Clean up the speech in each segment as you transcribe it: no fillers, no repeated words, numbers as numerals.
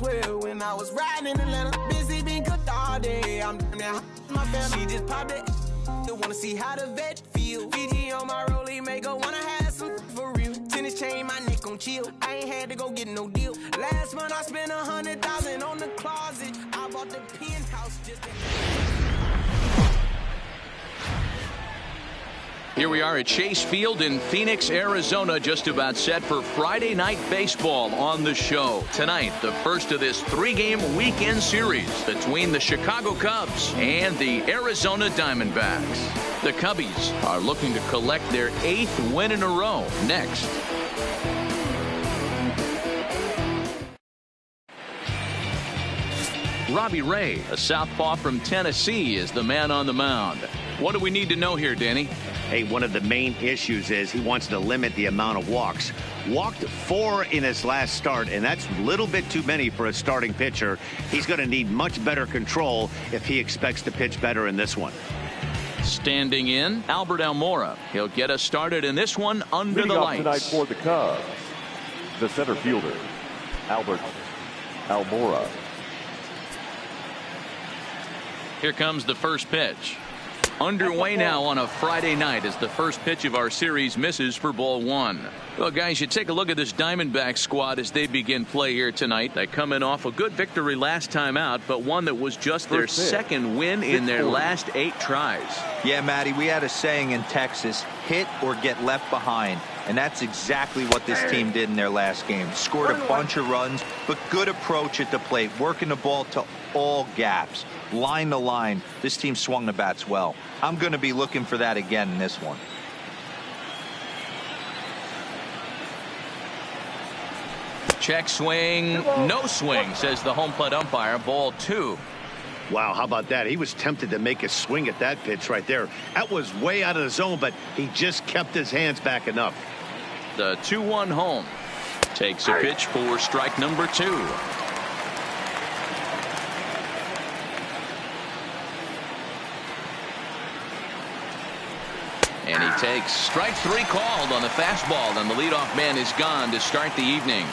12 when I was riding in Atlanta. Busy being cooked all day. I'm now my family. She just popped it. Still wanna see how the vet feel. Fiji on my rollie, make her wanna have some for real. Tennis chain, my neck on chill. I ain't had to go get no deal. Last month I spent 100,000 on the closet. I bought the penthouse just to... Here we are at Chase Field in Phoenix, Arizona, just about set for Friday Night Baseball on the show. Tonight, the first of this three-game weekend series between the Chicago Cubs and the Arizona Diamondbacks. The Cubbies are looking to collect their 8th win in a row next. Robbie Ray, a southpaw from Tennessee, is the man on the mound. What do we need to know here, Danny? Hey, one of the main issues is he wants to limit the amount of walks. Walked 4 in his last start, and that's a little bit too many for a starting pitcher. He's going to need much better control if he expects to pitch better in this one. Standing in, Albert Almora. He'll get us started in this one under the lights. Tonight for the Cubs, the center fielder, Albert Almora. Here comes the first pitch. Underway now on a Friday night as the first pitch of our series misses for ball 1. Well, guys, you take a look at this Diamondback squad as they begin play here tonight. They come in off a good victory last time out, but one that was just their second win in their last 8 tries. Yeah, Matty, we had a saying in Texas, hit or get left behind. And that's exactly what this team did in their last game. Scored a bunch of runs, but good approach at the plate, working the ball to all gaps. Line to line, this team swung the bats well. I'm going to be looking for that again in this one. Check swing, no swing, says the home plate umpire. Ball 2. Wow, how about that? He was tempted to make a swing at that pitch right there. That was way out of the zone, but he just kept his hands back enough. The 2-1 home. Takes a pitch for strike number 2. And he takes strike 3 called on the fastball, and the leadoff man is gone to start the evening.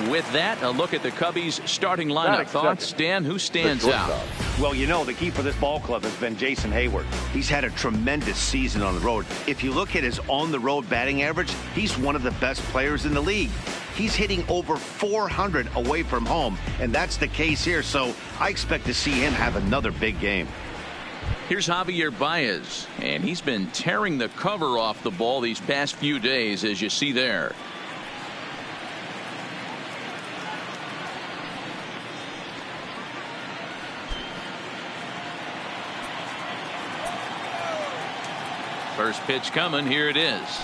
With that, a look at the Cubbies' starting lineup. Thoughts, Dan? Who stands out? Well, you know, the key for this ball club has been Jason Hayward. He's had a tremendous season on the road. If you look at his on-the-road batting average, he's one of the best players in the league. He's hitting over 400 away from home, and that's the case here, so I expect to see him have another big game. Here's Javier Baez, and he's been tearing the cover off the ball these past few days, as you see there. First pitch coming. Here it is.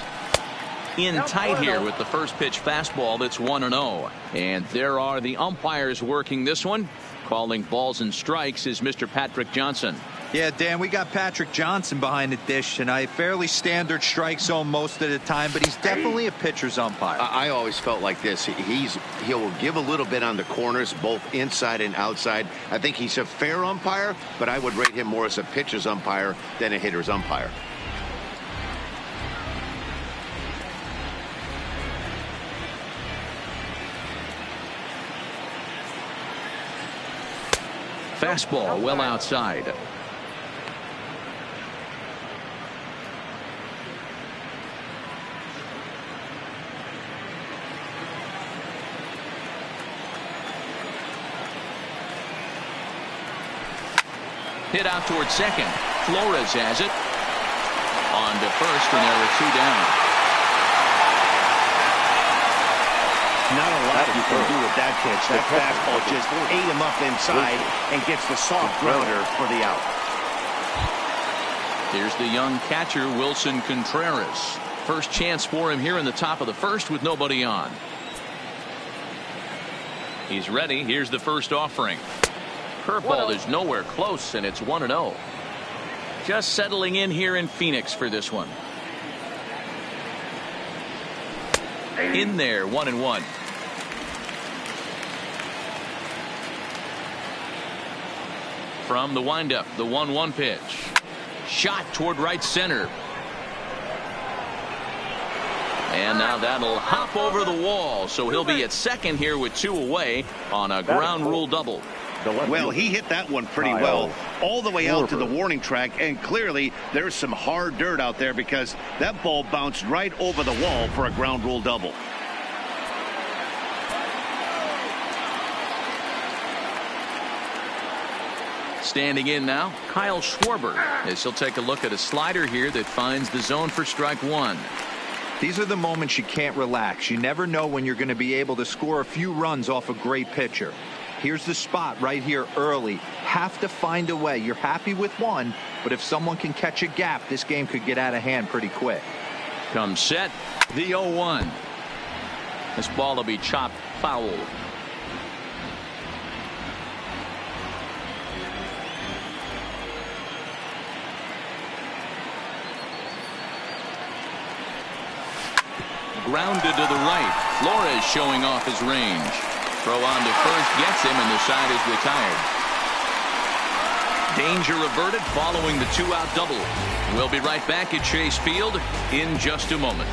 In tight here with the first pitch fastball. That's 1-0. And there are the umpires working this one. Calling balls and strikes is Mr. Patrick Johnson. Yeah, Dan, we got Patrick Johnson behind the dish tonight. Fairly standard strike zone most of the time, but he's definitely a pitcher's umpire. I always felt like this. He'll give a little bit on the corners, both inside and outside. I think he's a fair umpire, but I would rate him more as a pitcher's umpire than a hitter's umpire. Fastball well outside. Hit out towards second. Flores has it. On to first, and there are 2 down. Not a lot you can do with that pitch. That fastball just ate him up inside and gets the soft grounder for the out. Here's the young catcher, Wilson Contreras. First chance for him here in the top of the first with nobody on. He's ready. Here's the first offering. Curveball is nowhere close, and it's 1-0. Just settling in here in Phoenix for this one. In there, 1-1. From the windup, the 1-1 pitch. Shot toward right center. And now that'll hop over the wall, so he'll be at second here with 2 away on a ground rule double. Well, he hit that one pretty well all the way out to the warning track, and clearly there's some hard dirt out there because that ball bounced right over the wall for a ground rule double. Standing in now, Kyle Schwarber, as he'll take a look at a slider here that finds the zone for strike 1. These are the moments you can't relax. You never know when you're going to be able to score a few runs off a great pitcher. Here's the spot right here early. Have to find a way. You're happy with one, but if someone can catch a gap, this game could get out of hand pretty quick. Come set, the 0-1. This ball will be chopped foul. Grounded to the right. Flores showing off his range. Throw on to first gets him, and the side is retired. Danger averted following the 2-out double. We'll be right back at Chase Field in just a moment.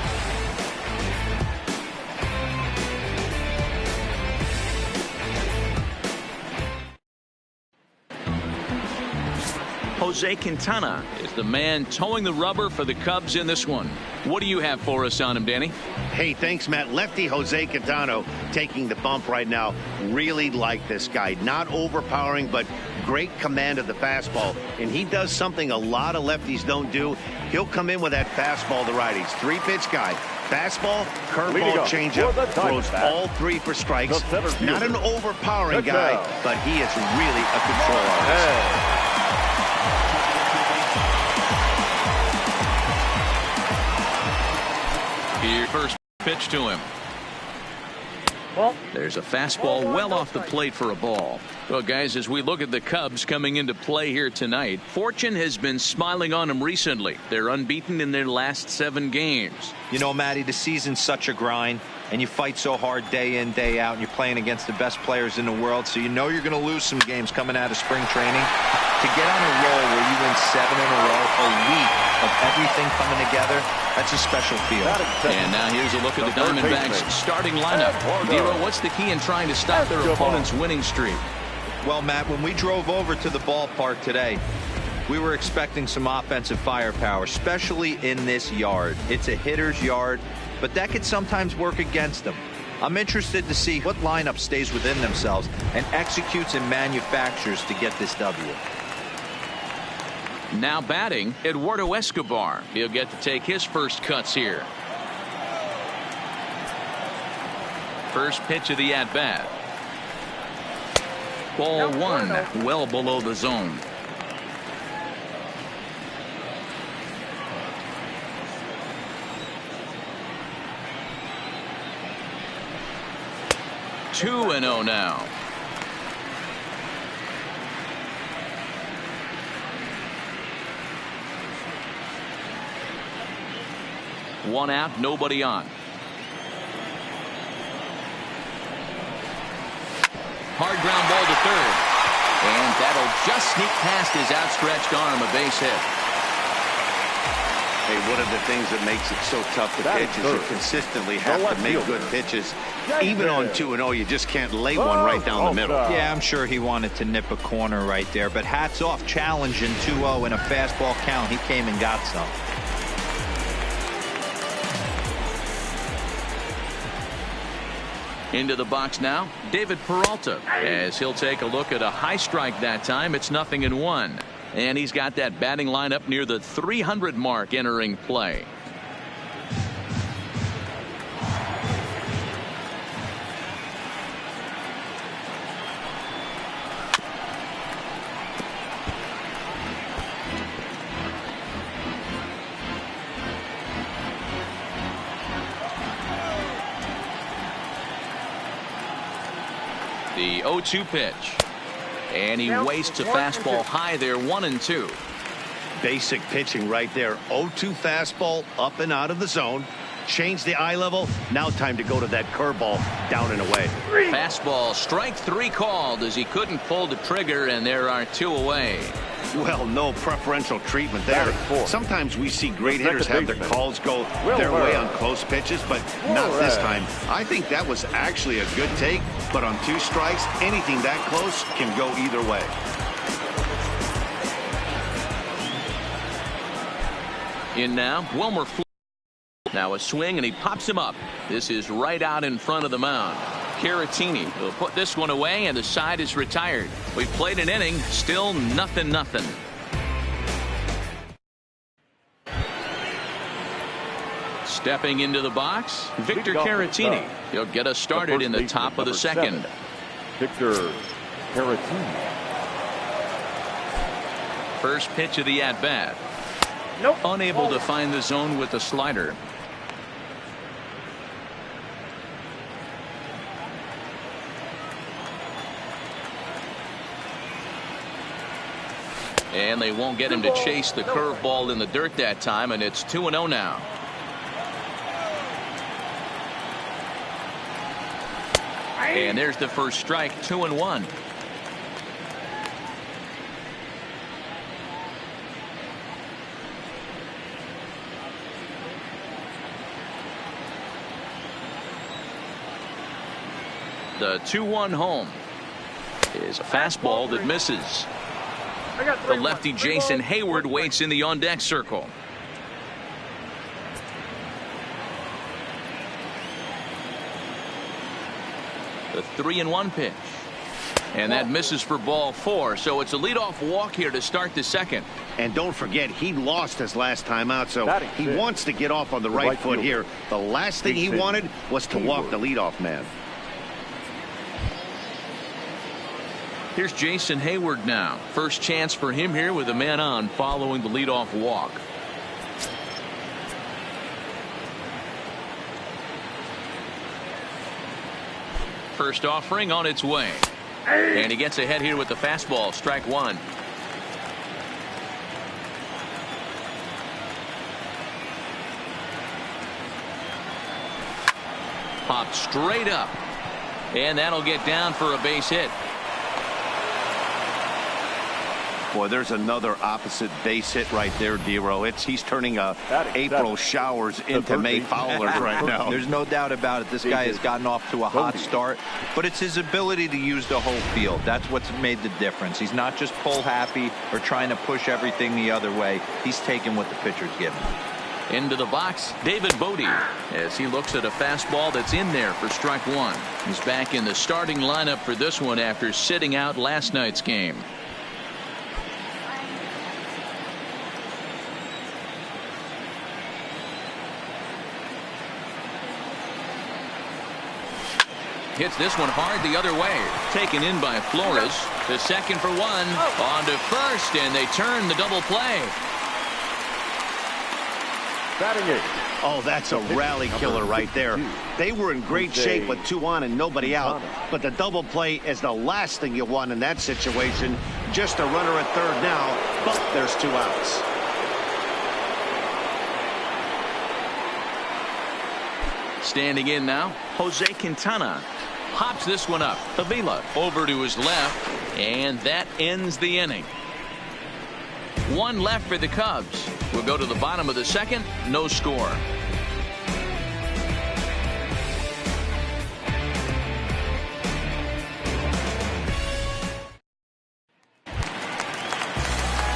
Jose Quintana is the man towing the rubber for the Cubs in this one. What do you have for us on him, Danny? Hey, thanks, Matt. Lefty Jose Quintana taking the bump right now. Really like this guy. Not overpowering, but great command of the fastball. And he does something a lot of lefties don't do. He'll come in with that fastball to righties. 3-pitch guy. Fastball, curveball, changeup, throws all 3 for strikes. Not an overpowering guy, but he is really a control artist. Here, first pitch to him. There's a fastball well off the plate for a ball. Well, guys, as we look at the Cubs coming into play here tonight, fortune has been smiling on them recently. They're unbeaten in their last 7 games. You know, Matty, the season's such a grind, and you fight so hard day in, day out, and you're playing against the best players in the world, so you know you're going to lose some games coming out of spring training. To get on a roll where you win 7 in a row, a week of everything coming together, that's a special feel. And now here's a look at the Diamondbacks starting lineup. Nero, what's the key in trying to stop their opponent's winning streak? Well, Matt, when we drove over to the ballpark today, we were expecting some offensive firepower, especially in this yard. It's a hitter's yard, but that could sometimes work against them. I'm interested to see what lineup stays within themselves and executes and manufactures to get this W. Now batting, Eduardo Escobar. He'll get to take his first cuts here. First pitch of the at-bat. Ball 1, well below the zone. Two and 0 now. One out, nobody on. Hard ground ball to third. And that'll just sneak past his outstretched arm, a base hit. Hey, one of the things that makes it so tough to pitch is you consistently have to make good pitches. Even on 2-0, you just can't lay one right down the middle. Yeah, I'm sure he wanted to nip a corner right there, but hats off, challenging 2-0 in a fastball count. He came and got some. Into the box now, David Peralta, as he'll take a look at a high strike that time. It's 0-1. And he's got that batting lineup near the 300 mark entering play. The 0-2 pitch. And he wastes a fastball high there, 1-2. Basic pitching right there. 0-2 fastball up and out of the zone. Change the eye level. Now time to go to that curveball down and away. Fastball, strike 3 called as he couldn't pull the trigger, and there are 2 away. Well, no preferential treatment there. Sometimes we see great hitters have their calls go their way on close pitches, but not this time. I think that was actually a good take, but on 2 strikes, anything that close can go either way. In now, Wilmer. Now a swing, and he pops him up. This is right out in front of the mound. Caratini will put this one away, and the side is retired. We've played an inning, still 0-0. Stepping into the box, Victor Caratini. He'll get us started in the top of the second. Victor Caratini. First pitch of the at-bat. Nope. Unable to find the zone with the slider. And they won't get him to chase the curveball in the dirt that time, and it's 2-0 now. And there's the first strike, 2-1. The 2-1 home is a fastball that misses. The lefty Jason Hayward waits in the on-deck circle. The 3-1 pitch. And that misses for ball 4, so it's a leadoff walk here to start the second. And don't forget, he lost his last time out, so he wants to get off on the right foot here. The last thing he wanted was to walk the leadoff man. Here's Jason Hayward now. First chance for him here with a man on following the leadoff walk. First offering on its way. And he gets ahead here with the fastball. Strike 1. Popped straight up. And that'll get down for a base hit. Boy, there's another opposite base hit right there, Dero. He's turning April showers into May foulers right now. There's no doubt about it. This guy has gotten off to a hot start, but it's his ability to use the whole field. That's what's made the difference. He's not just pull happy or trying to push everything the other way. He's taking what the pitcher's giving him. Into the box, David Bodie, as he looks at a fastball that's in there for strike 1. He's back in the starting lineup for this one after sitting out last night's game. Hits this one hard the other way. Taken in by Flores. The second for 1. On to first, and they turn the double play. Batting 8. Oh, that's a rally killer right there. They were in great shape with 2 on and nobody out. But the double play is the last thing you want in that situation. Just a runner at third now, but there's 2 outs. Standing in now, Jose Quintana. Hops this one up. Avila over to his left, and that ends the inning. 1 left for the Cubs. We'll go to the bottom of the second. No score.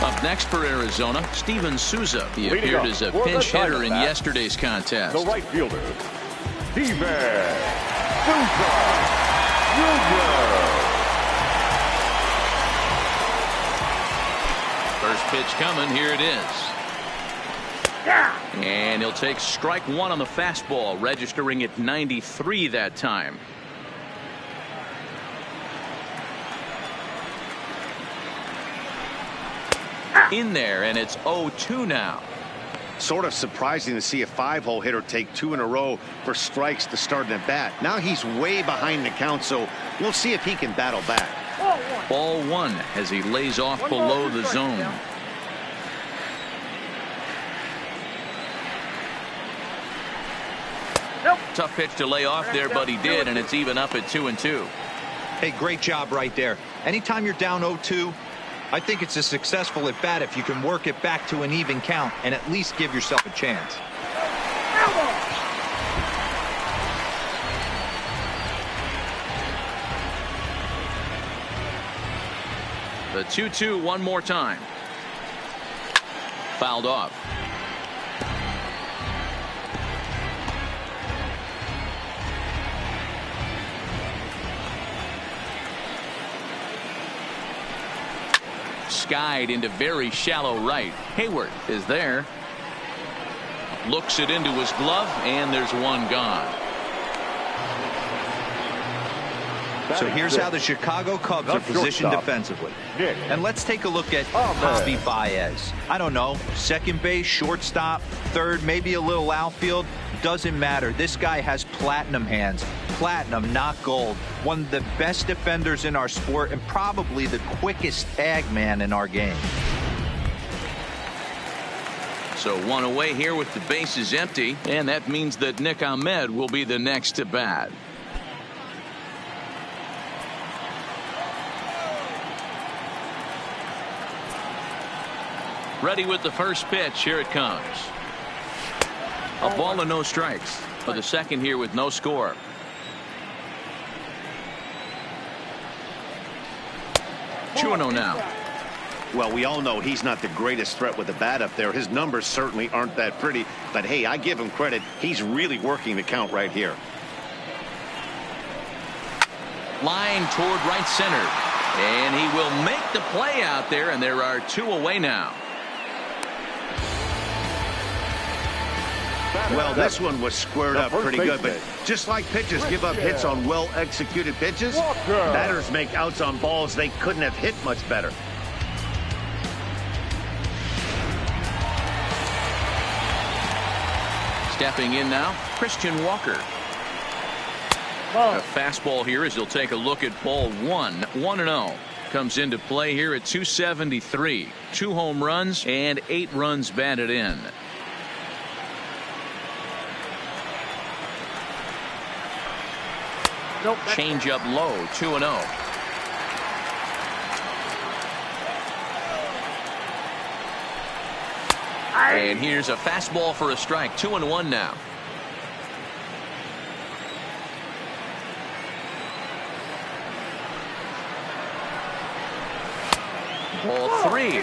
Up next for Arizona, Steven Souza. He appeared as a pinch hitter in yesterday's contest. The right fielder, Steven Souza. First pitch coming. Here it is. And he'll take strike 1 on the fastball, registering at 93 that time. In there, and it's 0-2 now. Sort of surprising to see a 5-hole hitter take 2 in a row for strikes to start an at bat. Now he's way behind the count, so we'll see if he can battle back. Ball 1 as he lays off below the zone. Tough pitch to lay off there, but he did, and it's even up at 2-2. Hey, great job right there. Anytime you're down 0-2, I think it's a successful at bat if you can work it back to an even count and at least give yourself a chance. The 2-2 one more time. Fouled off. Skied into very shallow right. Hayward is there. Looks it into his glove, and there's one gone. So here's how the Chicago Cubs are positioned defensively. And let's take a look at Javi Baez. I don't know, second base, shortstop, third, maybe a little outfield. Doesn't matter. This guy has platinum hands. Platinum, not gold. One of the best defenders in our sport and probably the quickest tag man in our game. So one away here with the bases empty, and that means that Nick Ahmed will be the next to bat. Ready with the first pitch. Here it comes. A ball and no strikes for the second here with no score. Two and 0 now. Well, we all know he's not the greatest threat with the bat up there. His numbers certainly aren't that pretty. But, hey, I give him credit. He's really working the count right here. Line toward right center. And he will make the play out there, and there are two away now. Well, this one was squared up pretty good, but just like pitchers give up hits on well-executed pitches, batters make outs on balls they couldn't have hit much better. Stepping in now, Christian Walker. A fastball here as he'll take a look at ball one. 1-0. Comes into play here at 273. 2 home runs and 8 runs batted in. Change up low. 2-0. And here's a fastball for a strike. 2-1 now. Ball 3.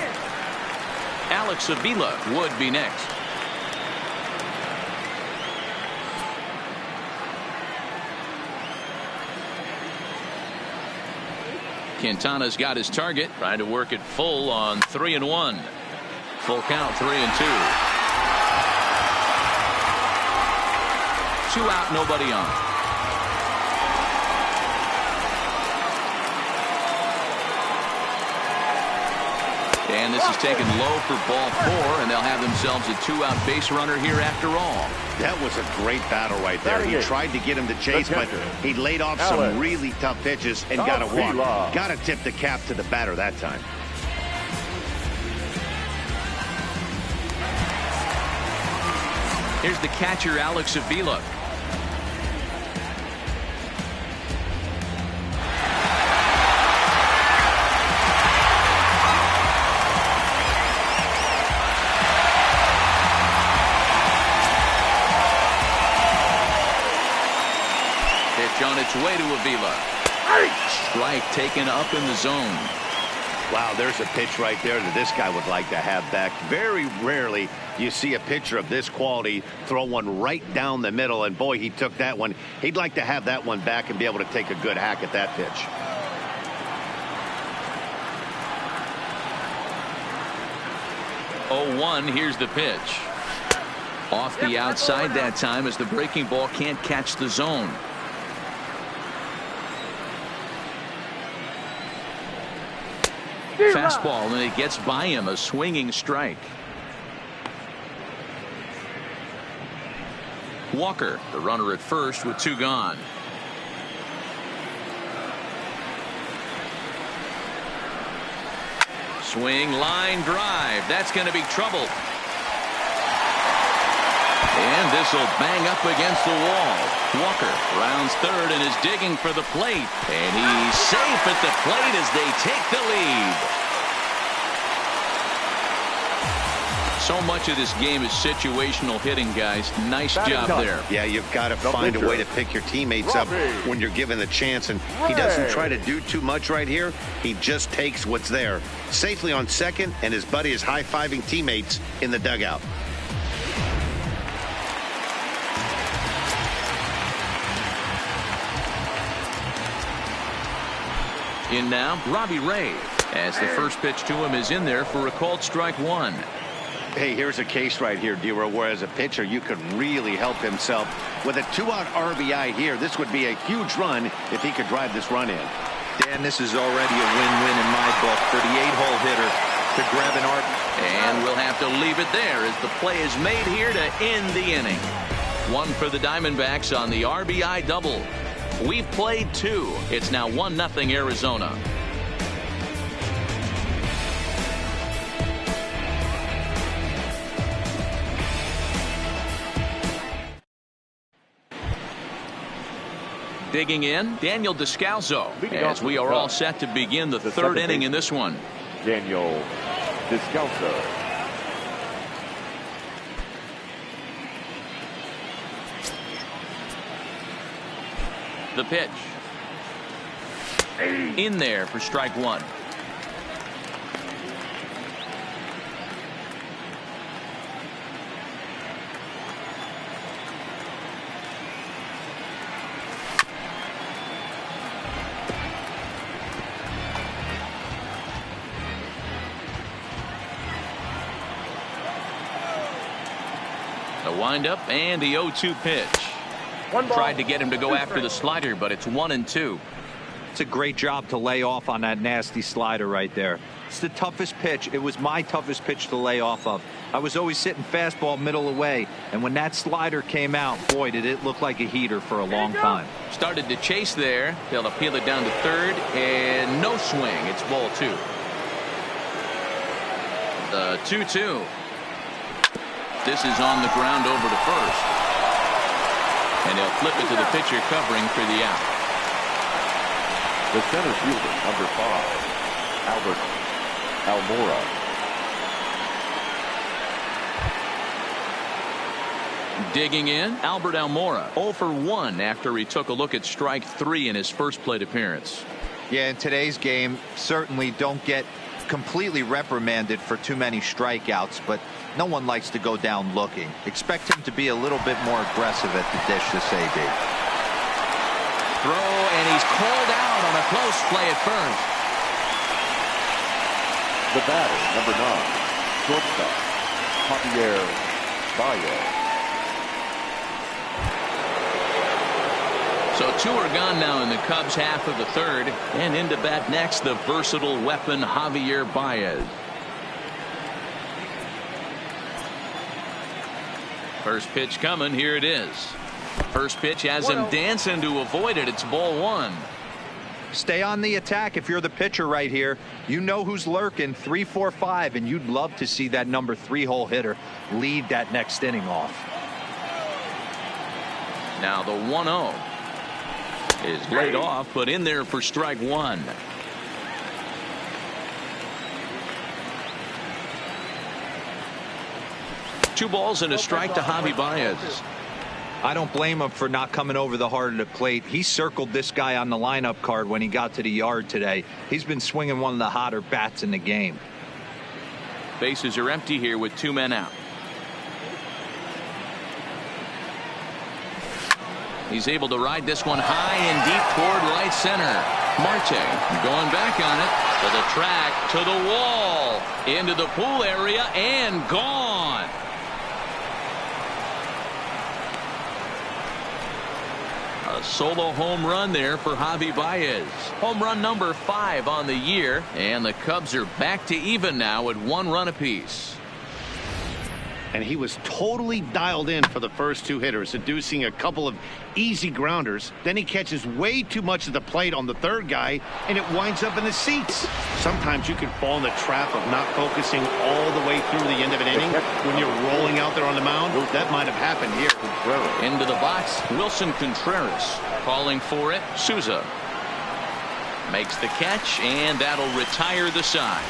Alex Avila would be next. Quintana's got his target, trying to work it full on 3-1. Full count, 3-2. 2 out, nobody on. And this is taken low for ball 4, and they'll have themselves a 2-out base runner here after all. That was a great battle right there. He tried to get him to chase, but he laid off some really tough pitches and got a walk. Got to tip the cap to the batter that time. Here's the catcher, Alex Avila. On its way to Avila. Strike taken up in the zone. Wow, there's a pitch right there that this guy would like to have back. Very rarely you see a pitcher of this quality throw one right down the middle, and boy, he took that one. He'd like to have that one back and be able to take a good hack at that pitch. Oh, 1. Here's the pitch. Off the outside that time as the breaking ball can't catch the zone. Fastball, and it gets by him, a swinging strike. Walker, the runner at first with 2 gone. Swing, line drive. That's going to be trouble. And this will bang up against the wall. Walker rounds third and is digging for the plate. And he's safe at the plate as they take the lead. So much of this game is situational hitting, guys. Nice job there. Yeah, you've got to find a way to pick your teammates up when you're given the chance, and he doesn't try to do too much right here. He just takes what's there. Safely on second, and his buddy is high-fiving teammates in the dugout. In now, Robbie Ray, as the first pitch to him is in there for a called strike one. Hey, here's a case right here, D-Row, where as a pitcher, you could really help himself. With a 2-out RBI here, this would be a huge run if he could drive this run in. Dan, this is already a win-win in my book for the 8-hole hitter to grab an RBI. And we'll have to leave it there as the play is made here to end the inning. One for the Diamondbacks on the RBI double. We played 2. It's now 1-0 Arizona. Digging in, Daniel Descalso, as we are all set to begin the third inning in this one. Daniel Descalso. The pitch. In there for strike one. The windup and the 0-2 pitch. Tried to get him to go after the slider, but it's 1-2. It's a great job to lay off on that nasty slider right there. It's the toughest pitch. It was my toughest pitch to lay off of. I was always sitting fastball middle away, and when that slider came out, boy, did it look like a heater for a long time. Started to chase there. They'll appeal it down to third, and no swing. It's ball 2. The 2-2. This is on the ground over to first. And he'll flip it to the pitcher covering for the out. The center fielder, number 5, Albert Almora. Digging in, Albert Almora, 0 for 1 after he took a look at strike 3 in his first plate appearance. Yeah, in today's game, certainly don't get completely reprimanded for too many strikeouts, but no one likes to go down looking. Expect him to be a little bit more aggressive at the dish this AB. Throw, and he's called out on a close play at first. The batter, number 9, shortstop, Javier Baez. So 2 are gone now in the Cubs half of the third, and into bat next, the versatile weapon Javier Baez. First pitch coming. Here it is. First pitch has him dancing to avoid it. It's ball 1. Stay on the attack if you're the pitcher right here. You know who's lurking, 3, 4, 5, and you'd love to see that number 3-hole hitter lead that next inning off. Now the 1-0 is laid off, but in there for strike 1. Two balls and a strike to Javi Baez. I don't blame him for not coming over the heart of the plate. He circled this guy on the lineup card when he got to the yard today. He's been swinging one of the hotter bats in the game. Bases are empty here with 2 men out. He's able to ride this one high and deep toward right center. Marte going back on it to the track, to the wall, into the pool area, and gone. A solo home run there for Javi Baez. Home run number 5 on the year, and the Cubs are back to even now at 1 run apiece. And he was totally dialed in for the first 2 hitters, seducing a couple of easy grounders. Then he catches way too much of the plate on the third guy, and it winds up in the seats. Sometimes you can fall in the trap of not focusing all the way through the end of an inning when you're rolling out there on the mound. That might have happened here. Into the box, Wilson Contreras. Calling for it, Souza. Makes the catch, and that'll retire the side.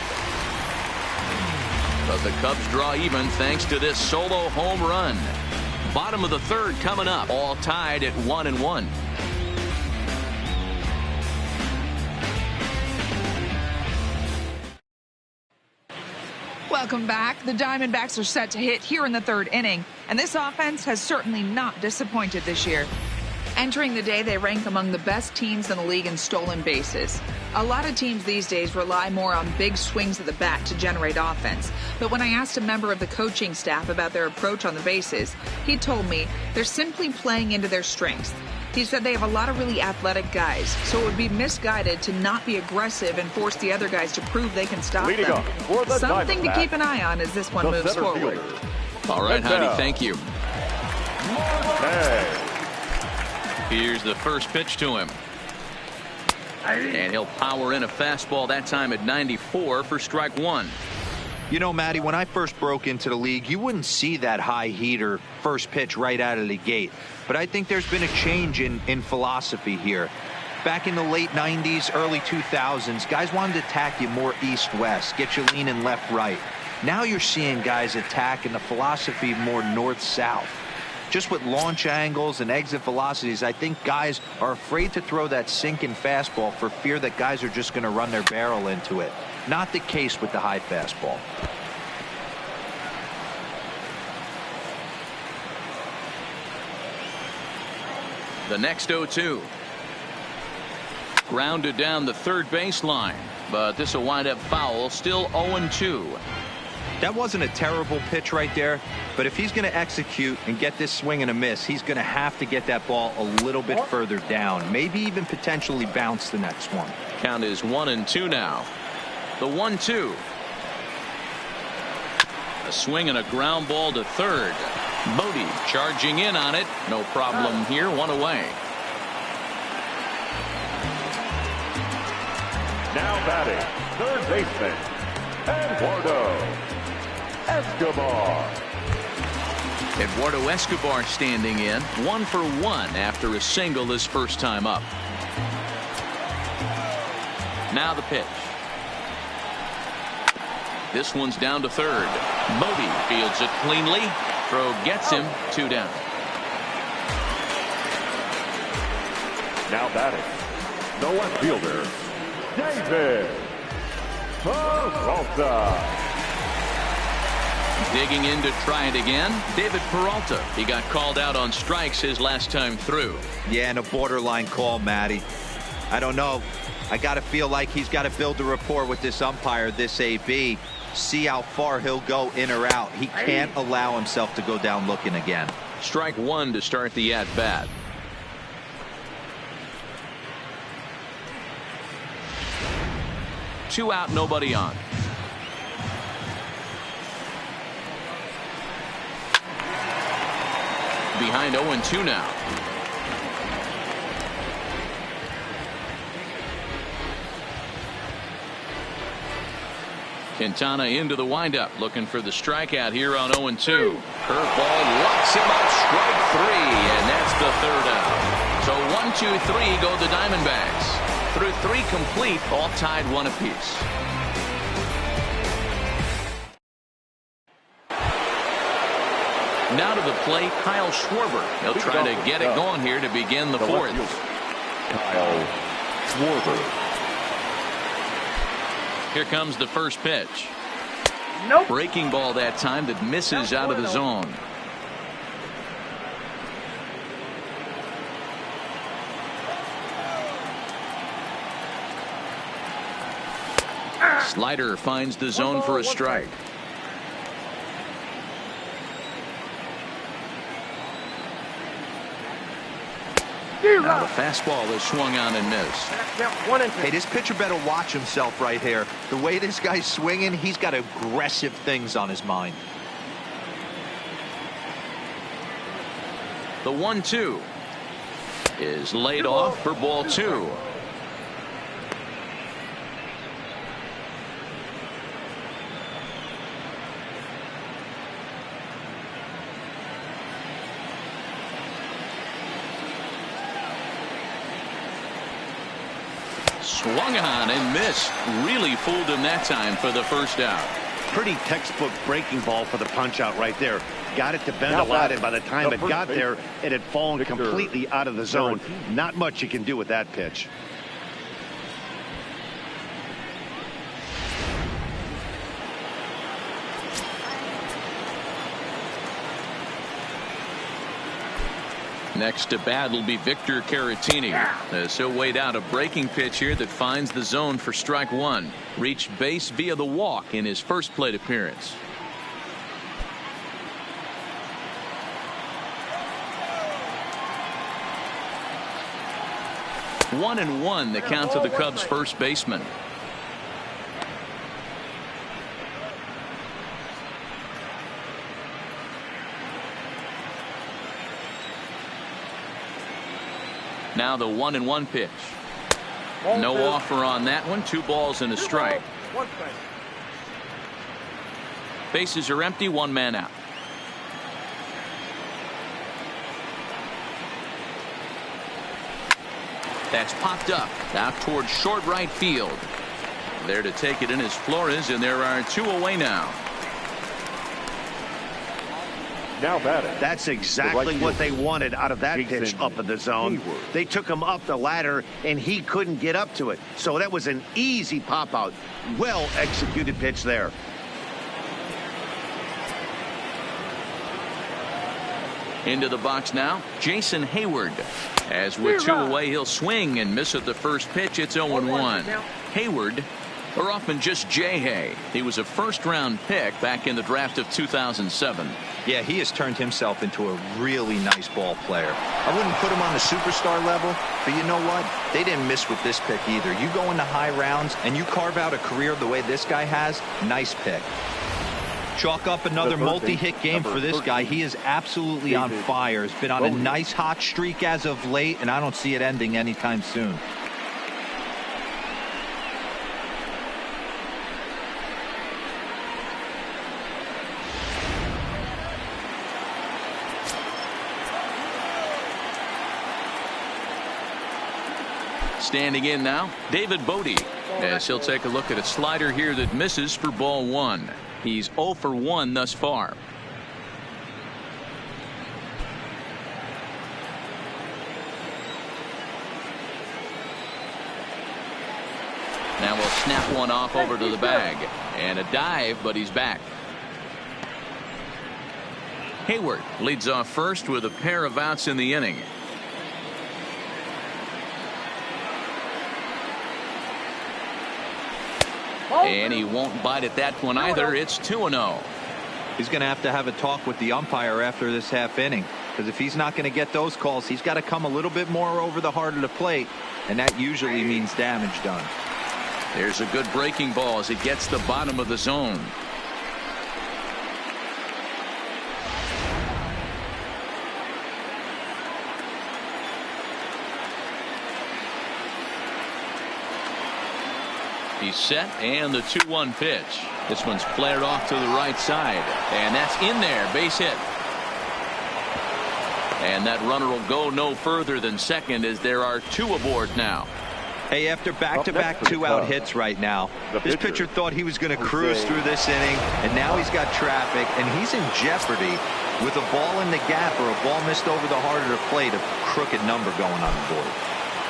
but the Cubs draw even thanks to this solo home run. Bottom of the third coming up, all tied at 1-1. Welcome back. The Diamondbacks are set to hit here in the third inning, and this offense has certainly not disappointed this year. Entering the day, they rank among the best teams in the league in stolen bases. A lot of teams these days rely more on big swings of the bat to generate offense. But when I asked a member of the coaching staff about their approach on the bases, he told me they're simply playing into their strengths. He said they have a lot of really athletic guys, so it would be misguided to not be aggressive and force the other guys to prove they can stop Leading them. up for the Something to Diamondbacks, keep an eye on as this one moves forward. All right, Heidi, thank you. Hey. Here's the first pitch to him. And he'll power in a fastball that time at 94 for strike one. You know, Matty, when I first broke into the league, you wouldn't see that high heater first pitch right out of the gate. But I think there's been a change in philosophy here. Back in the late 90s, early 2000s, guys wanted to attack you more east-west, get you leaning left-right. Now you're seeing guys attack in the philosophy more north-south. Just with launch angles and exit velocities, I think guys are afraid to throw that sinking fastball for fear that guys are just going to run their barrel into it. Not the case with the high fastball. The next 0-2. Grounded down the third baseline, but this will wind up foul. Still 0-2. That wasn't a terrible pitch right there, but if he's going to execute and get this swing and a miss, he's going to have to get that ball a little bit further down, maybe even potentially bounce the next one. Count is 1-2 now. The 1-2. A swing and a ground ball to third. Bodie charging in on it. No problem here. One away. Now batting, third baseman, Eduardo Escobar. Eduardo Escobar standing in. 1 for 1 after a single his first time up. Now the pitch. This one's down to third. Bodie fields it cleanly. Throw gets him. 2 down. Now batting, the left fielder, David Peralta. Digging in to try it again. David Peralta. He got called out on strikes his last time through. Yeah, and a borderline call, Matty. I don't know. I got to feel like he's got to build a rapport with this umpire, this AB. See how far he'll go in or out. He can't allow himself to go down looking again. Strike one to start the at-bat. Two out, nobody on. Behind 0-2 now. Quintana into the windup, looking for the strikeout here on 0-2. Curveball locks him up, strike 3, and that's the third out. So 1-2-3 go the Diamondbacks. Through 3 complete, all tied 1 apiece. Now to the plate, Kyle Schwarber. He'll try to get it going here to begin the fourth. Kyle Schwarber. Here comes the first pitch. Nope. Breaking ball that time that misses out of the zone. Slider finds the zone for a strike. Now the fastball is swung on and missed. Hey, this pitcher better watch himself right here. The way this guy's swinging, he's got aggressive things on his mind. The 1-2 is laid off for ball 2. Swung on and missed. Really fooled him that time for the first out. Pretty textbook breaking ball for the punch out right there. Got it to bend a lot, and by the time it got there, it had fallen completely out of the zone. Not much you can do with that pitch. Next to bat will be Victor Caratini. As he'll wait out a breaking pitch here that finds the zone for strike one. Reached base via the walk in his first plate appearance. One and one, the count to the Cubs' first baseman. Now the 1-1 pitch. No offer on that one. 2 balls and a strike. Bases are empty. 1 man out. That's popped up out towards short right field. There to take it in is Flores, and there are 2 away now. Now batting. That's exactly what they wanted out of that pitch up in the zone. They took him up the ladder, and he couldn't get up to it. So that was an easy pop-out. Well-executed pitch there. Into the box now, Jason Hayward. As with 2 away, he'll swing and miss at the first pitch. It's 0-1. Hayward, or often just J-Hay. He was a first-round pick back in the draft of 2007. Yeah, he has turned himself into a really nice ball player. I wouldn't put him on the superstar level, but you know what? They didn't miss with this pick either. You go into high rounds and you carve out a career the way this guy has, nice pick. Chalk up another multi-hit game for this guy. He is absolutely on fire. He's been on a nice hot streak as of late, and I don't see it ending anytime soon. Standing in now, David Bodie, as he'll take a look at a slider here that misses for ball 1. He's 0 for 1 thus far. Now we'll snap one off over to the bag, and a dive, but he's back. Hayward leads off first with a pair of outs in the inning. And he won't bite at that one either. It's 2-0. He's going to have a talk with the umpire after this half inning, because if he's not going to get those calls, he's got to come a little bit more over the heart of the plate, and that usually means damage done. There's a good breaking ball as it gets the bottom of the zone. He's set, and the 2-1 pitch. This one's flared off to the right side, and that's in there. Base hit. And that runner will go no further than second, as there are 2 aboard now. Hey, after back-to-back 2-out hits right now, this pitcher thought he was going to cruise through this inning, and now he's got traffic, and he's in jeopardy with a ball in the gap or a ball missed over the heart of the plate, a crooked number going on the board.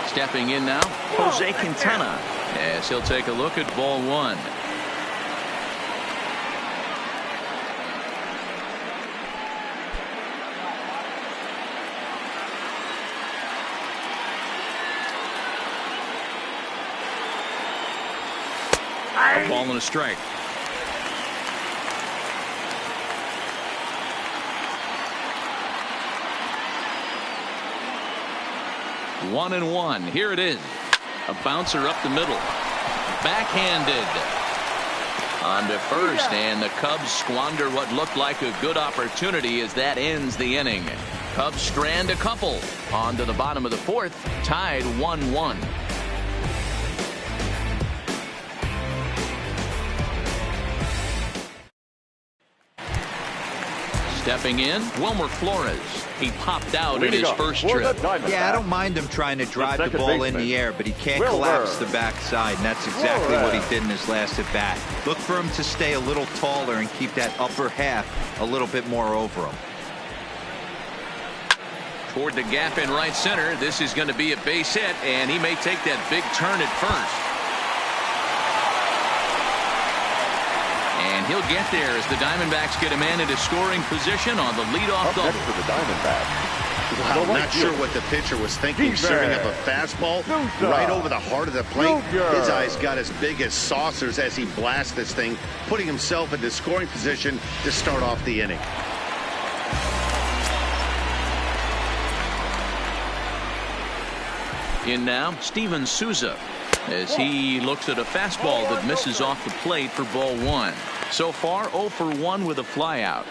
Stepping in now, Jose Quintana, as he'll take a look at ball 1. A ball and a strike. One and one. Here it is. A bouncer up the middle. Backhanded. On to first, and the Cubs squander what looked like a good opportunity as that ends the inning. Cubs strand a couple. On to the bottom of the 4th, tied 1-1. Stepping in, Wilmer Flores. He popped out in his first trip. Yeah, I don't mind him trying to drive the ball in the air, but he can't collapse the backside, and that's exactly what he did in his last at-bat. Look for him to stay a little taller and keep that upper half a little bit more over him. Toward the gap in right center. This is going to be a base hit, and he may take that big turn at first. And he'll get there as the Diamondbacks get a man into scoring position on the leadoff double. Next for the Diamondbacks. Wow, I'm not sure what the pitcher was thinking, serving up a fastball right over the heart of the plate. His eyes got as big as saucers as he blasts this thing, putting himself into scoring position to start off the inning. In now, Steven Souza, as he looks at a fastball that misses off the plate for ball one. So far, 0 for 1 with a flyout.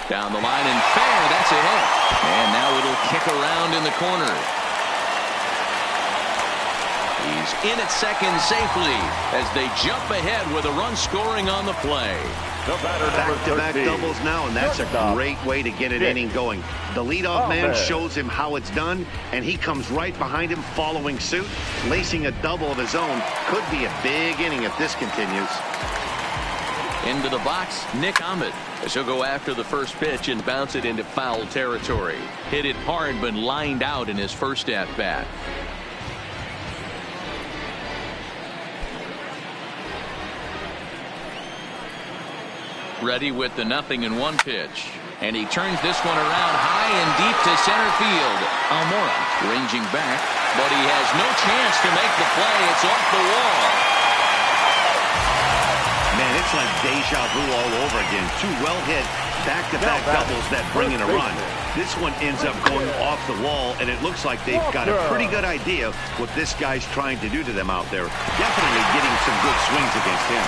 Down the line and fair. That's a hit. And now it'll kick around in the corner. He's in at second safely as they jump ahead with a run scoring on the play. Back-to-back doubles now, and that's a great way to get an inning going. The leadoff man shows him how it's done, and he comes right behind him following suit, lacing a double of his own. Could be a big inning if this continues. Into the box, Nick Ahmed, as he'll go after the first pitch and bounce it into foul territory. Hit it hard, but lined out in his first at-bat. Ready with the 0-1 pitch. And he turns this one around high and deep to center field. Almora ranging back, but he has no chance to make the play. It's off the wall. Man, it's like deja vu all over again. Two well-hit back-to-back doubles that bring in a run. This one ends up going off the wall, and it looks like they've got a pretty good idea what this guy's trying to do to them out there. Definitely getting some good swings against him.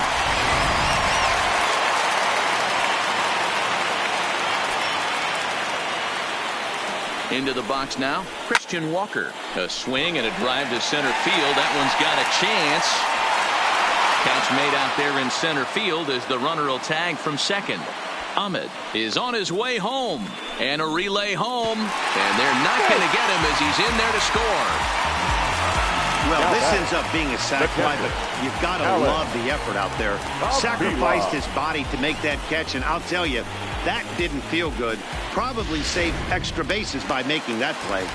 Into the box now, Christian Walker. A swing and a drive to center field. That one's got a chance. Catch made out there in center field as the runner will tag from second. Ahmed is on his way home. And a relay home. And they're not going to get him as he's in there to score. Well, this ends up being a sac fly, but you've got to love the effort out there. Sacrificed his body to make that catch, and I'll tell you, that didn't feel good. Probably saved extra bases by making that play.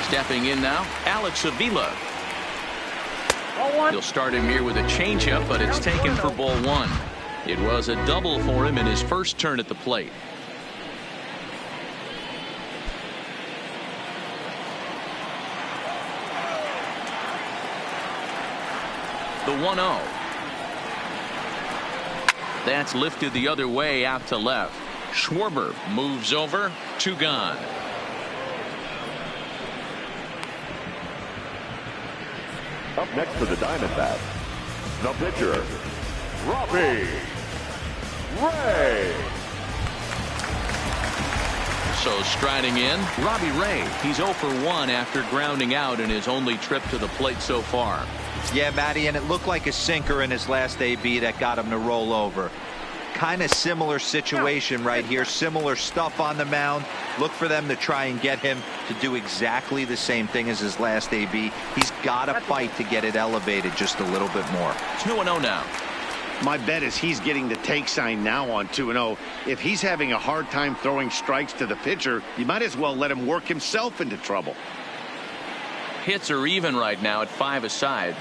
Stepping in now, Alex Avila. He'll start him here with a changeup, but it's taken for ball one. It was a double for him in his first turn at the plate. The 1-0. That's lifted the other way out to left. Schwarber moves over. 2 gone. Up next for the Diamondbacks, the pitcher, Robbie Ray. So striding in, Robbie Ray. He's 0 for 1 after grounding out in his only trip to the plate so far. Yeah, Matty, and it looked like a sinker in his last AB that got him to roll over. Kind of similar situation right here. Similar stuff on the mound. Look for them to try and get him to do exactly the same thing as his last AB. He's got to fight to get it elevated just a little bit more. It's 2-0 now. My bet is he's getting the take sign now on 2-0. If he's having a hard time throwing strikes to the pitcher, you might as well let him work himself into trouble. Hits are even right now at 5 aside.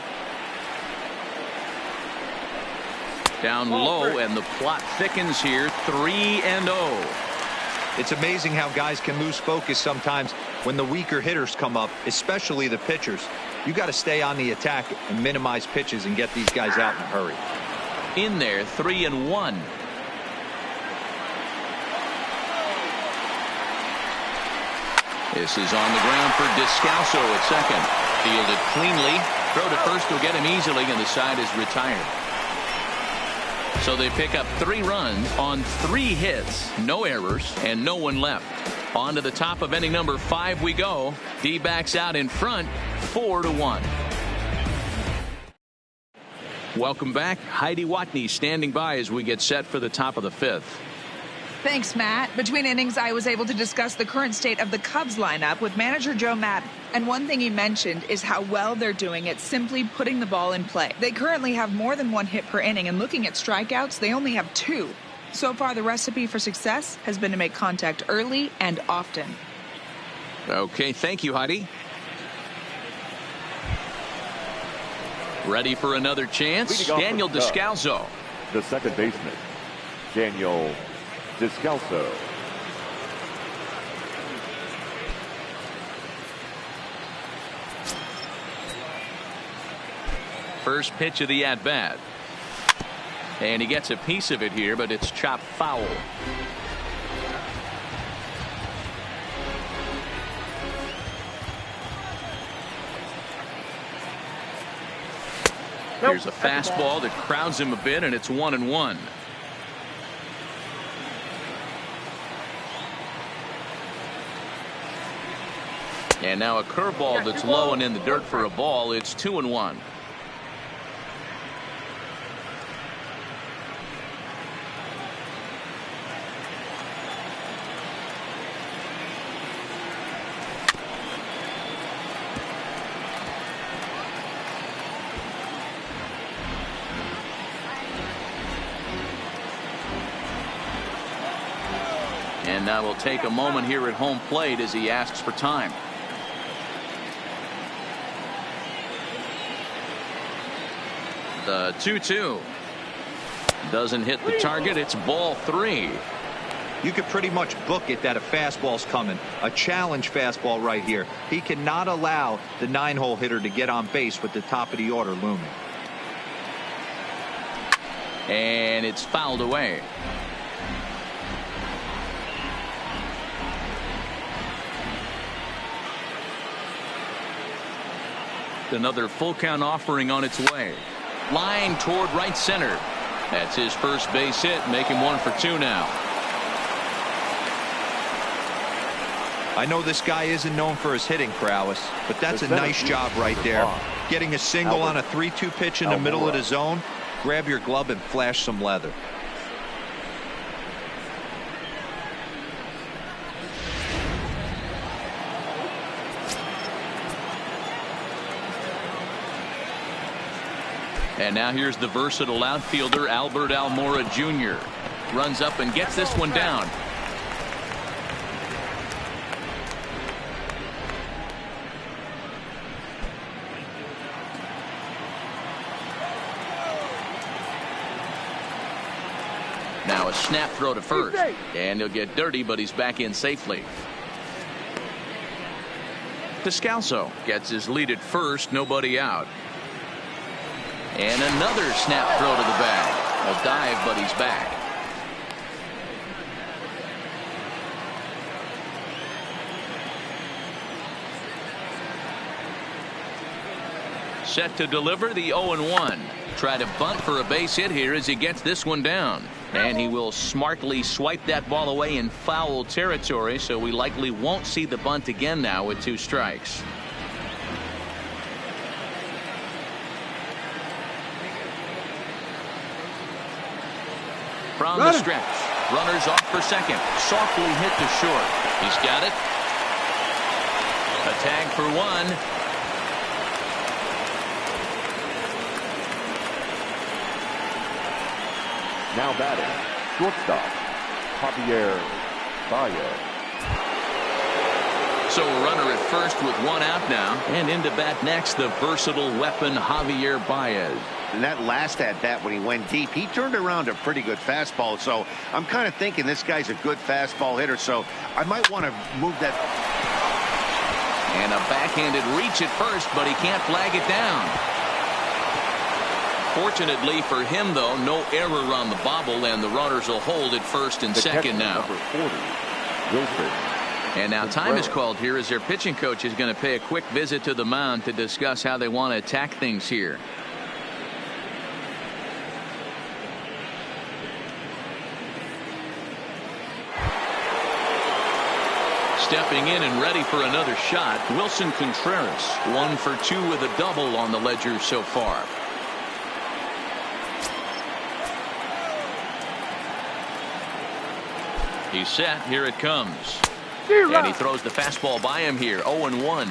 Down low, and the plot thickens here. 3-0. It's amazing how guys can lose focus sometimes when the weaker hitters come up, especially the pitchers. You got to stay on the attack and minimize pitches and get these guys out in a hurry. In there, 3-1. This is on the ground for Descalso at second. Fielded cleanly. Throw to first will get him easily, and the side is retired. So they pick up 3 runs on 3 hits, no errors, and no one left. On to the top of inning number 5 we go. D-backs out in front, 4-1. Welcome back. Heidi Watney standing by as we get set for the top of the 5th. Thanks, Matt. Between innings, I was able to discuss the current state of the Cubs lineup with manager Joe Madden. And one thing he mentioned is how well they're doing at simply putting the ball in play. They currently have more than 1 hit per inning, and looking at strikeouts, they only have 2. So far, the recipe for success has been to make contact early and often. Okay, thank you, Heidi. Ready for another chance? Daniel Descalso. The second baseman, Daniel Descalso. First pitch of the at-bat. And he gets a piece of it here, but it's chopped foul. Here's a fastball that crowds him a bit, and it's 1-1. And now a curveball that's low and in the dirt for a ball. It's 2-1. And now we'll take a moment here at home plate as he asks for time. The 2-2 doesn't hit the target. It's ball 3. You could pretty much book it that a fastball's coming. A challenge fastball right here. He cannot allow the 9-hole hitter to get on base with the top of the order looming. And it's fouled away. Another full count offering on its way. Line toward right center. That's his first base hit, making 1 for 2 now. I know this guy isn't known for his hitting prowess, but that's a nice job right there. Getting a single on a 3-2 pitch in the middle of the zone. Grab your glove and flash some leather. And now here's the versatile outfielder Albert Almora Jr. Runs up and gets this one down. Now a snap throw to first. And he'll get dirty, but he's back in safely. Descalso gets his lead at first, nobody out. And another snap throw to the bag. A dive, but he's back. Set to deliver the 0-1. Try to bunt for a base hit here as he gets this one down. And he will smartly swipe that ball away in foul territory, so we likely won't see the bunt again now with 2 strikes. From the stretch. Runners off for second. Softly hit to short. He's got it. A tag for 1. Now batting, shortstop, Javier Baez. So a runner at first with 1 out now. And into bat next, the versatile weapon Javier Baez. And that last at bat when he went deep, he turned around a pretty good fastball. So I'm kind of thinking this guy's a good fastball hitter. So I might want to move that. And a backhanded reach at first, but he can't flag it down. Fortunately for him, though, no error on the bobble, and the runners will hold at first and second now. Number 40, Wilson. And now time is called here as their pitching coach is going to pay a quick visit to the mound to discuss how they want to attack things here. Stepping in and ready for another shot, Wilson Contreras. 1 for 2 with a double on the ledger so far. He's set. Here it comes. And he throws the fastball by him here. 0-1.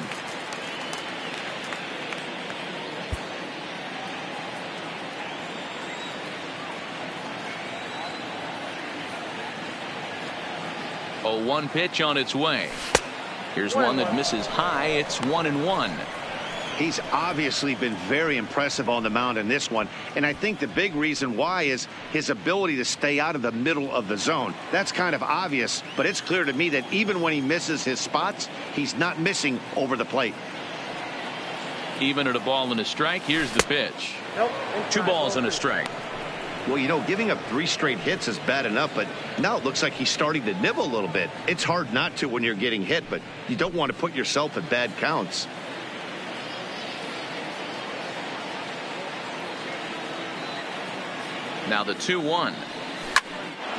One pitch on its way. Here's one that misses high. It's 1-1. He's obviously been very impressive on the mound in this one, and I think the big reason why is his ability to stay out of the middle of the zone. That's kind of obvious, but it's clear to me that even when he misses his spots, he's not missing over the plate. Even at a ball and a strike, here's the pitch. 2 balls and a strike. Well, you know, giving up 3 straight hits is bad enough, but now it looks like he's starting to nibble a little bit. It's hard not to when you're getting hit, but you don't want to put yourself at bad counts. Now the 2-1.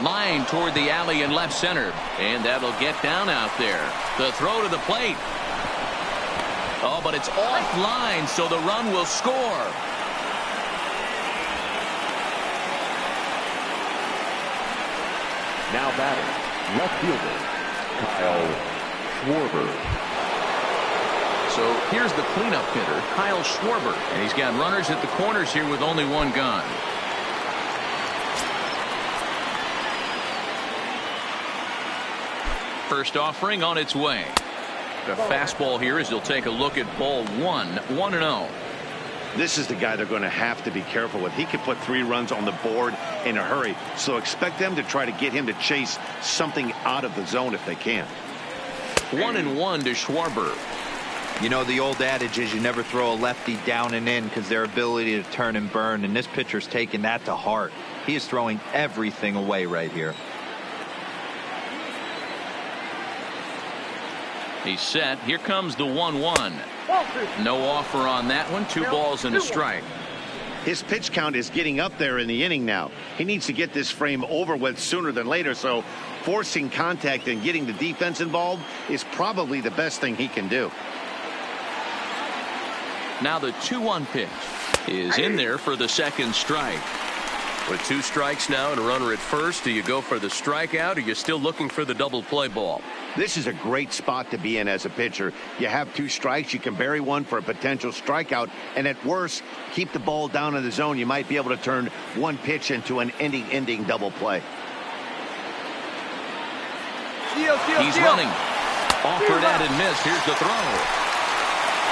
Line toward the alley in left center, and that'll get down out there. The throw to the plate. Oh, but it's offline, so the run will score. Now batting, left fielder, Kyle Schwarber. So here's the cleanup hitter, Kyle Schwarber. And he's got runners at the corners here with only 1 gone. First offering on its way. The fastball here as he'll take a look at ball 1, 1-0. This is the guy they're going to have to be careful with. He could put 3 runs on the board in a hurry, so expect them to try to get him to chase something out of the zone if they can. 1-1 to Schwarber. You know, the old adage is you never throw a lefty down and in because their ability to turn and burn, and this pitcher's taking that to heart. He is throwing everything away right here. He's set. Here comes the 1-1. No offer on that one. 2 balls and a strike. His pitch count is getting up there in the inning now. He needs to get this frame over with sooner than later, so forcing contact and getting the defense involved is probably the best thing he can do. Now the 2-1 pitch is in there for the second strike. With 2 strikes now and a runner at first, do you go for the strikeout or are you still looking for the double play ball? This is a great spot to be in as a pitcher. You have 2 strikes, you can bury one for a potential strikeout, and at worst, keep the ball down in the zone. You might be able to turn 1 pitch into an ending double play. He's running. Offered at and missed. Here's the throw.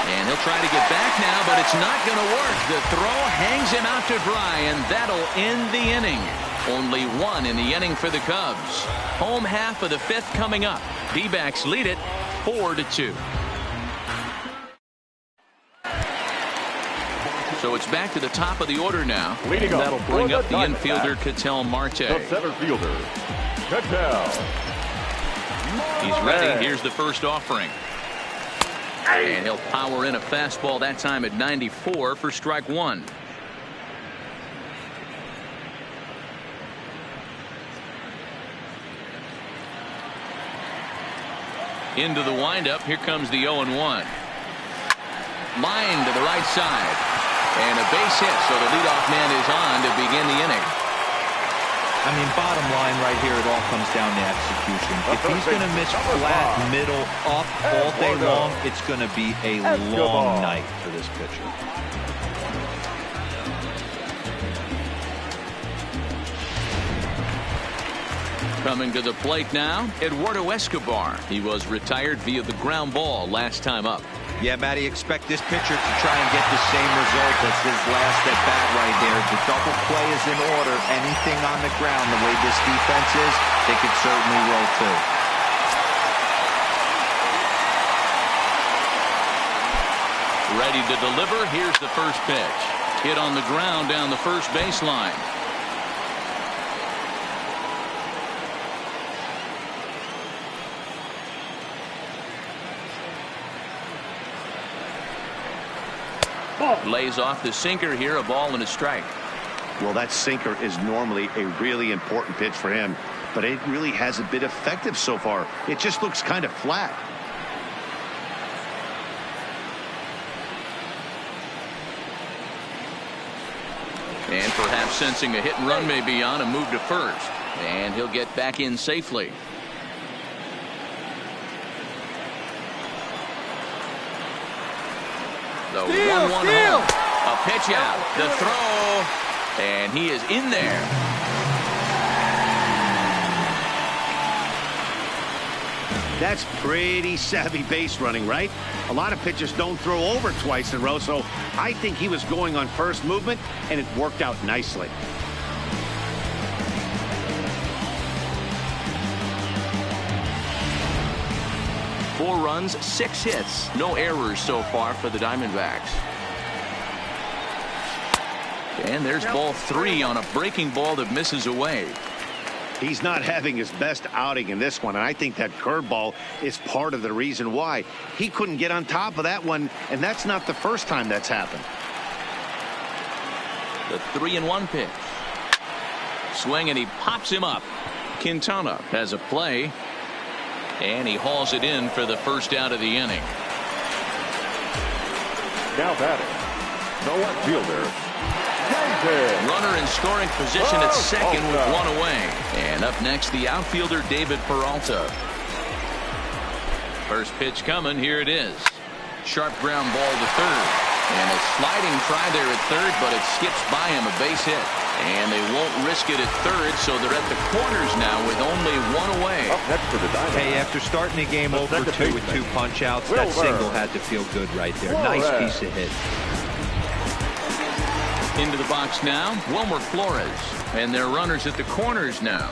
And he'll try to get back now, but it's not going to work. The throw hangs him out to dry, and that'll end the inning. Only 1 in the inning for the Cubs. Home half of the 5th coming up. D-backs lead it 4-2. So it's back to the top of the order now. Leading and that'll bring up the Diamondbacks, infielder Ketel Marte. the center fielder, Ketel. He's ready. Here's the first offering. And he'll power in a fastball that time at 94 for strike 1. Into the windup. Here comes the 0-1. Line to the right side. And a base hit, so the leadoff man is on to begin the inning. I mean, bottom line right here, it all comes down to execution. If he's going to miss flat, middle, up all day long, it's going to be a long night for this pitcher. Coming to the plate now, Eduardo Escobar. He was retired via the ground ball last time up. Yeah, Matty, expect this pitcher to try and get the same result as his last at bat right there. The double play is in order. Anything on the ground, the way this defense is, they could certainly roll too. Ready to deliver. Here's the first pitch. Hit on the ground down the first baseline. Lays off the sinker here, a ball and a strike. Well, that sinker is normally a really important pitch for him. but it really hasn't been effective so far. It just looks kind of flat. And perhaps sensing a hit and run may be on, a move to first. And he'll get back in safely. The 1-1 home. A pitch out. The throw. And he is in there. That's pretty savvy base running, right? A lot of pitchers don't throw over twice in a row, so I think he was going on first movement, and it worked out nicely. Four runs, 6 hits. No errors so far for the Diamondbacks. And there's ball 3 on a breaking ball that misses away. He's not having his best outing in this one, and I think that curveball is part of the reason why. He couldn't get on top of that one, and that's not the first time that's happened. The 3-1 pitch. Swing, and he pops him up. Quintana has a play, and he hauls it in for the first out of the inning. Now batting, the left fielder, David. Runner in scoring position at second with 1 away. And up next, the outfielder David Peralta. First pitch coming. Here it is. Sharp ground ball to third. And a sliding try there at third, but it skips by him, a base hit. And they won't risk it at third, so they're at the corners now with only 1 away. Up next for the Diamondbacks. Hey, after starting the game over 2 with 2 punch outs, that single had to feel good right there. Nice piece of hit. Into the box now, Wilmer Flores. And they're runners at the corners now.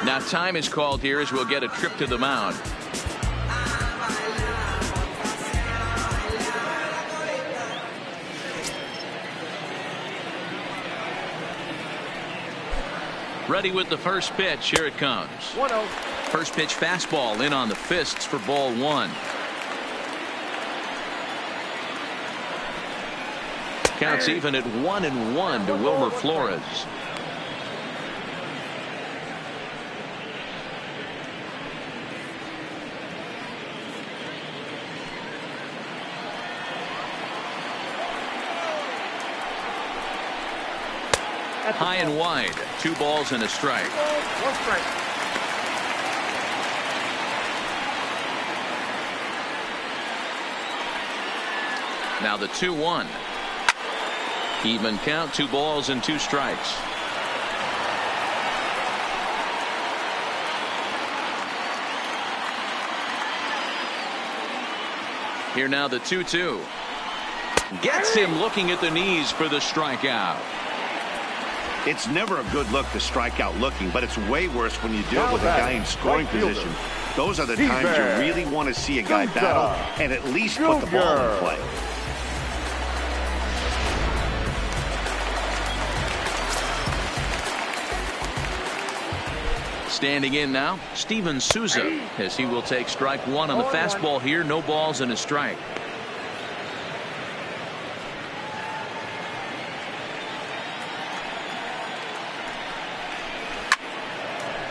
Now time is called here as we'll get a trip to the mound. Ready with the first pitch. Here it comes. 1-0. First pitch fastball in on the fists for ball 1. Counts even at 1-1 to Wilmer Flores. High and wide. 2 balls and a strike. 1 strike. Now the 2-1. Even count. 2 balls and 2 strikes. Here now the 2-2. Gets him looking at the knees for the strikeout. It's never a good look to strike out looking, but it's way worse when you do it with a guy in scoring position. Those are the times you really want to see a guy battle and at least put the ball in play. Standing in now, Steven Souza, as he will take strike 1 on the fastball here. No balls and a strike.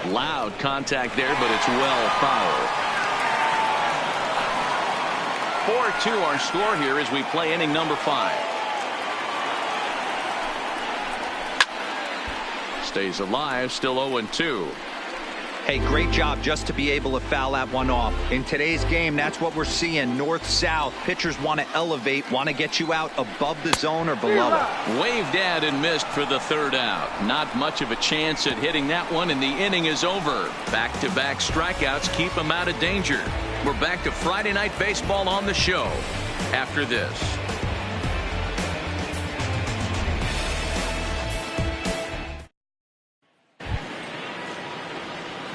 Loud contact there, but it's well fouled. 4-2 our score here as we play inning number 5. Stays alive, still 0-2. Hey, great job just to be able to foul that one off. In today's game, that's what we're seeing. North-south. Pitchers want to elevate, want to get you out above the zone or below it. Waved at and missed for the 3rd out. Not much of a chance at hitting that one, and the inning is over. Back-to-back strikeouts keep him out of danger. We're back to Friday Night Baseball on the show after this.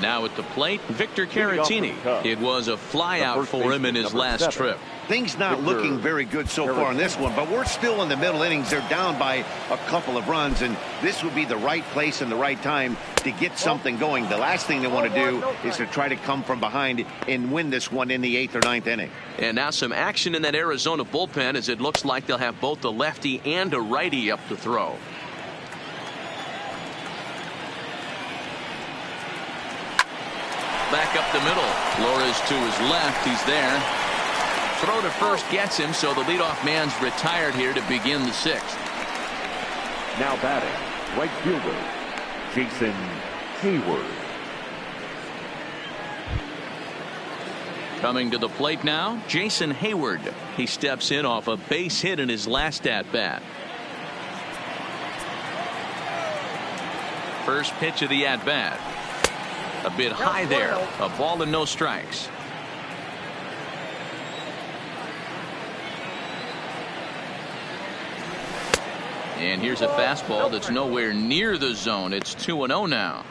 Now at the plate, Victor Caratini. It was a flyout for him in his last trip. Things not looking very good so far in this one, but we're still in the middle innings. They're down by a couple of runs, and this would be the right place and the right time to get something going. The last thing they want to do is to try to come from behind and win this one in the 8th or 9th inning. And now some action in that Arizona bullpen, as it looks like they'll have both a lefty and a righty up to throw. Back up the middle. Flores to his left. He's there. Throw to first gets him, so the leadoff man's retired here to begin the 6th. Now batting, right fielder, Jason Hayward. Coming to the plate now, Jason Hayward. He steps in off a base hit in his last at-bat. First pitch of the at-bat. A bit high there. A ball and no strikes. And here's a fastball that's nowhere near the zone. It's 2-0 now.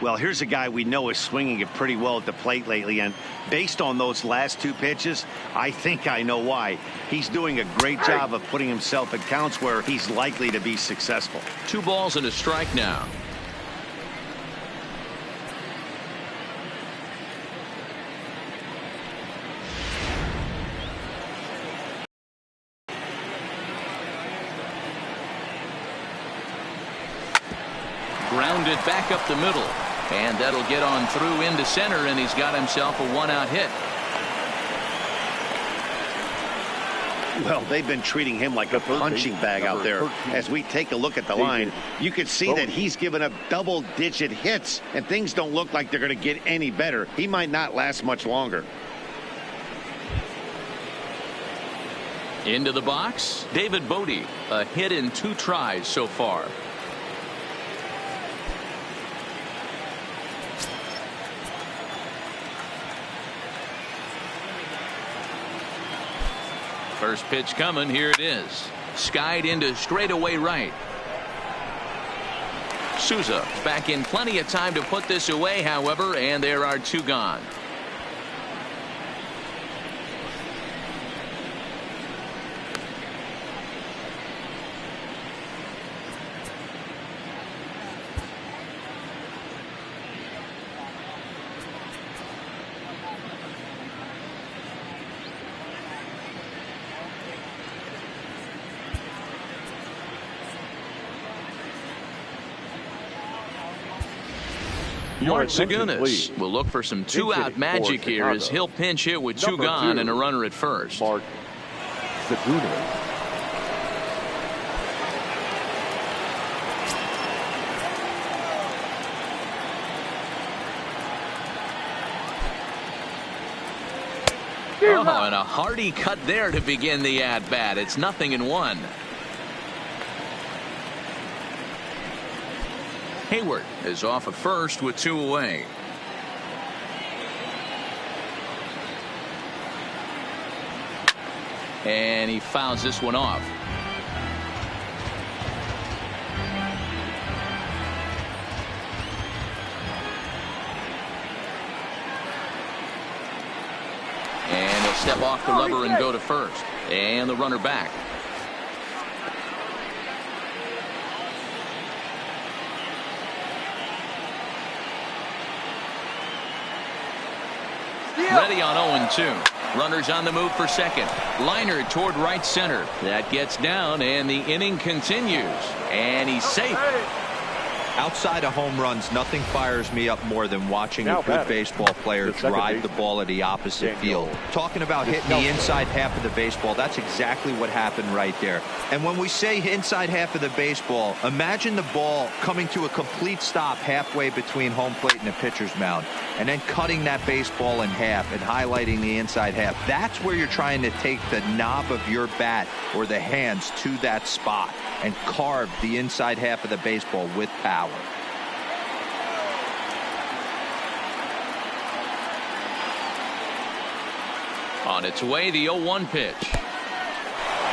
Well, here's a guy we know is swinging it pretty well at the plate lately, and based on those last 2 pitches, I think I know why. He's doing a great job of putting himself in counts where he's likely to be successful. 2 balls and a strike now. Grounded back up the middle, and that'll get on through into center, and he's got himself a 1-out hit. Well, they've been treating him like a punching bag out there. As we take a look at the line, you can see that he's given up double-digit hits, and things don't look like they're going to get any better. He might not last much longer. Into the box, David Bodie. A hit in 2 tries so far. First pitch coming. Here it is. Skied into straightaway right. Souza back in plenty of time to put this away, however, and there are 2 gone. Mark Zagunis will look for some 2-out magic here as he'll pinch hit with 2 gone and a runner at first. Mark Zagunis. Oh, and a hearty cut there to begin the at-bat. It's 0-1. Hayward is off at first with 2 away. And he fouls this one off. And he'll step off the rubber and go to first. And the runner back. Ready on 0-2. Runners on the move for second. Liner toward right center. That gets down, and the inning continues. And he's safe. Outside of home runs, nothing fires me up more than watching a good baseball player drive the ball at the opposite field. Talking about hitting the inside half of the baseball, that's exactly what happened right there. And when we say inside half of the baseball, imagine the ball coming to a complete stop halfway between home plate and the pitcher's mound, and then cutting that baseball in half and highlighting the inside half. That's where you're trying to take the knob of your bat or the hands to that spot and carve the inside half of the baseball with power. On its way, the 0-1 pitch.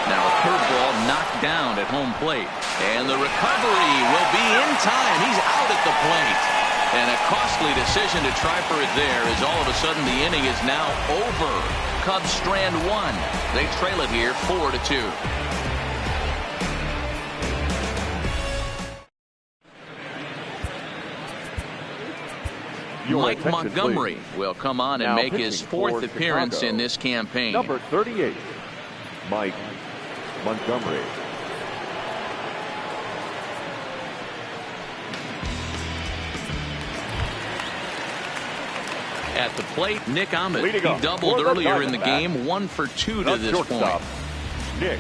Now a curveball knocked down at home plate. And the recovery will be in time. He's out at the plate. And a costly decision to try for it there, as all of a sudden the inning is now over. Cubs strand one. They trail it here 4-2. Mike Montgomery will come on and make his fourth appearance in this campaign. Number 38, Mike Montgomery. At the plate, Nick Ahmed. He Leading doubled off for the earlier in the Diamondbacks, game, 1 for 2 the to this shortstop, point. Nick.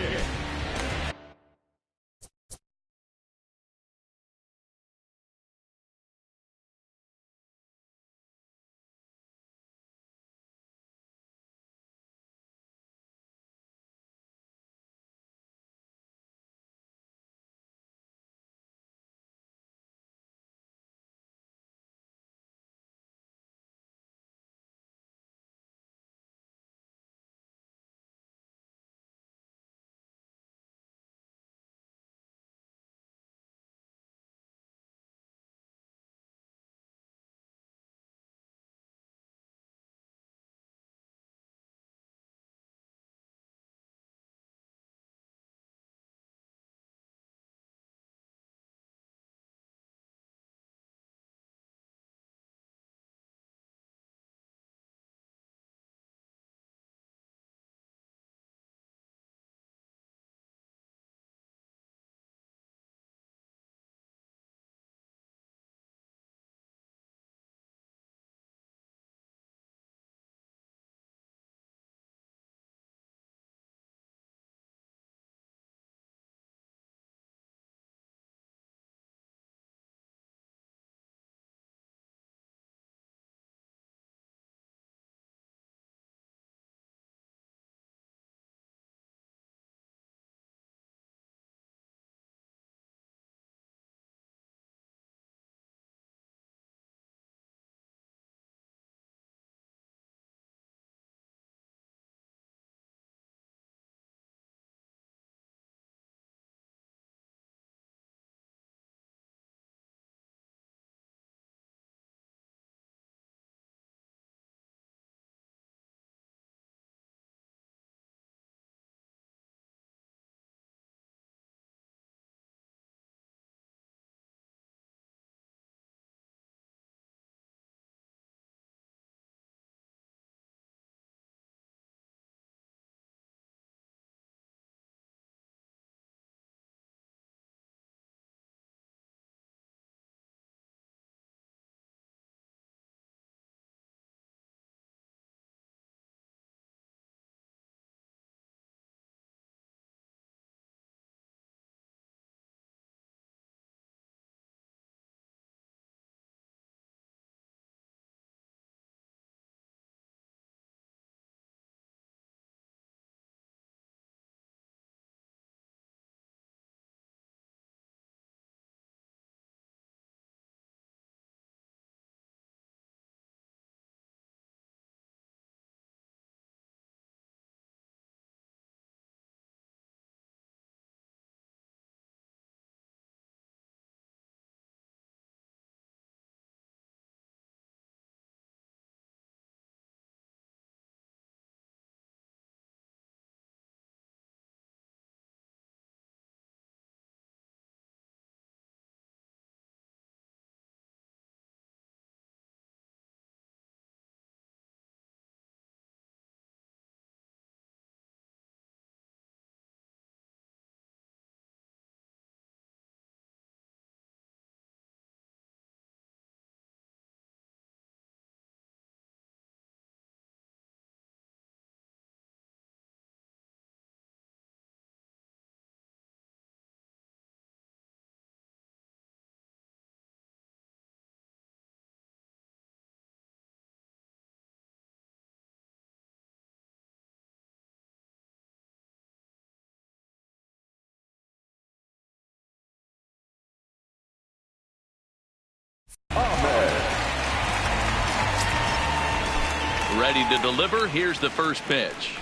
Ready to deliver. Here's the first pitch.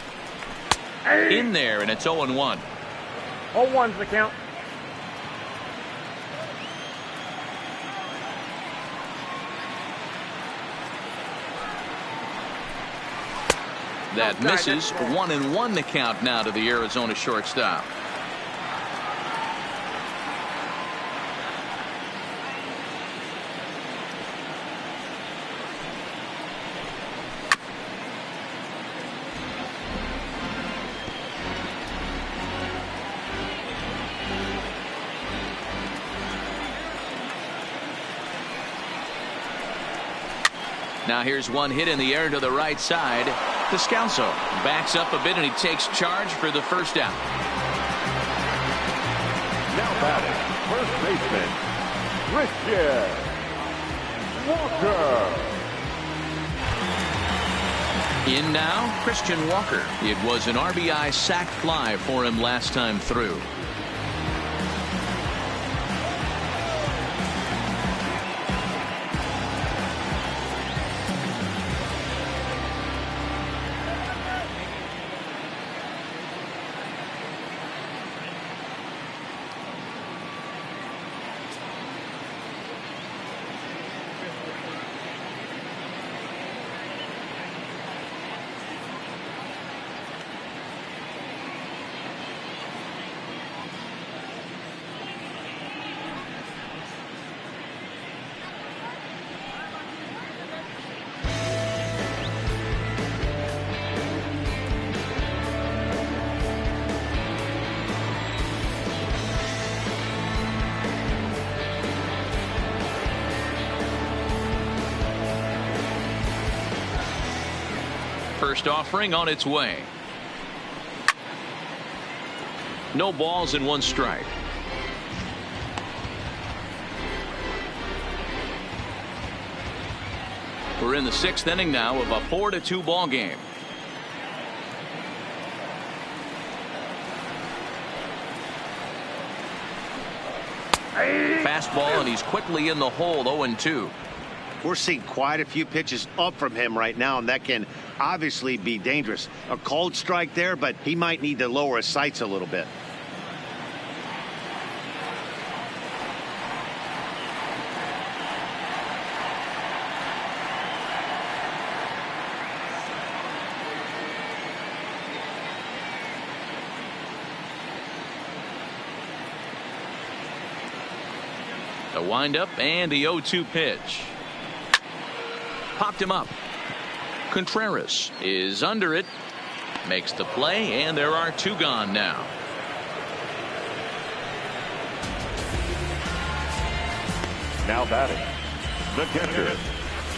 In there, and it's 0-1. 0-1's the count. That misses. 1-1 the count now to the Arizona shortstop. Now here's one hit in the air to the right side. Descalso backs up a bit and he takes charge for the first out. Now batting, first baseman, Christian Walker. In now, Christian Walker. It was an RBI sac fly for him last time through. First offering on its way. No balls and one strike. We're in the 6th inning now of a 4-2 ball game. Fastball and he's quickly in the hole. 0-2. We're seeing quite a few pitches up from him right now, and that can obviously be dangerous. A cold strike there, but he might need to lower his sights a little bit. The windup and the 0-2 pitch. Popped him up. Contreras is under it. Makes the play, and there are 2 gone now. Now batting, the catcher,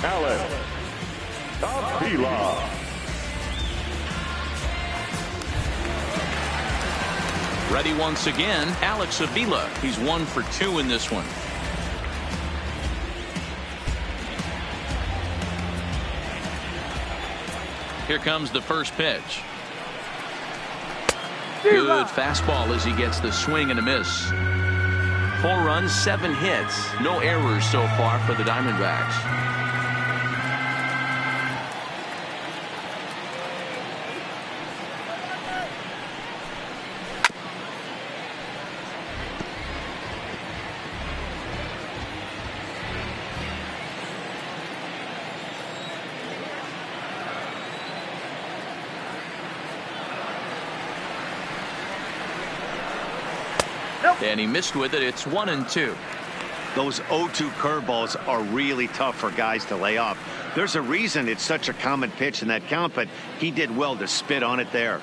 Alex Avila. Ready once again, Alex Avila. He's 1 for 2 in this one. Here comes the first pitch. Good fastball as he gets the swing and a miss. 4 runs, 7 hits. No errors so far for the Diamondbacks. And he missed with it. It's 1-2. Those 0-2 curveballs are really tough for guys to lay off. There's a reason it's such a common pitch in that count, but he did well to spit on it there.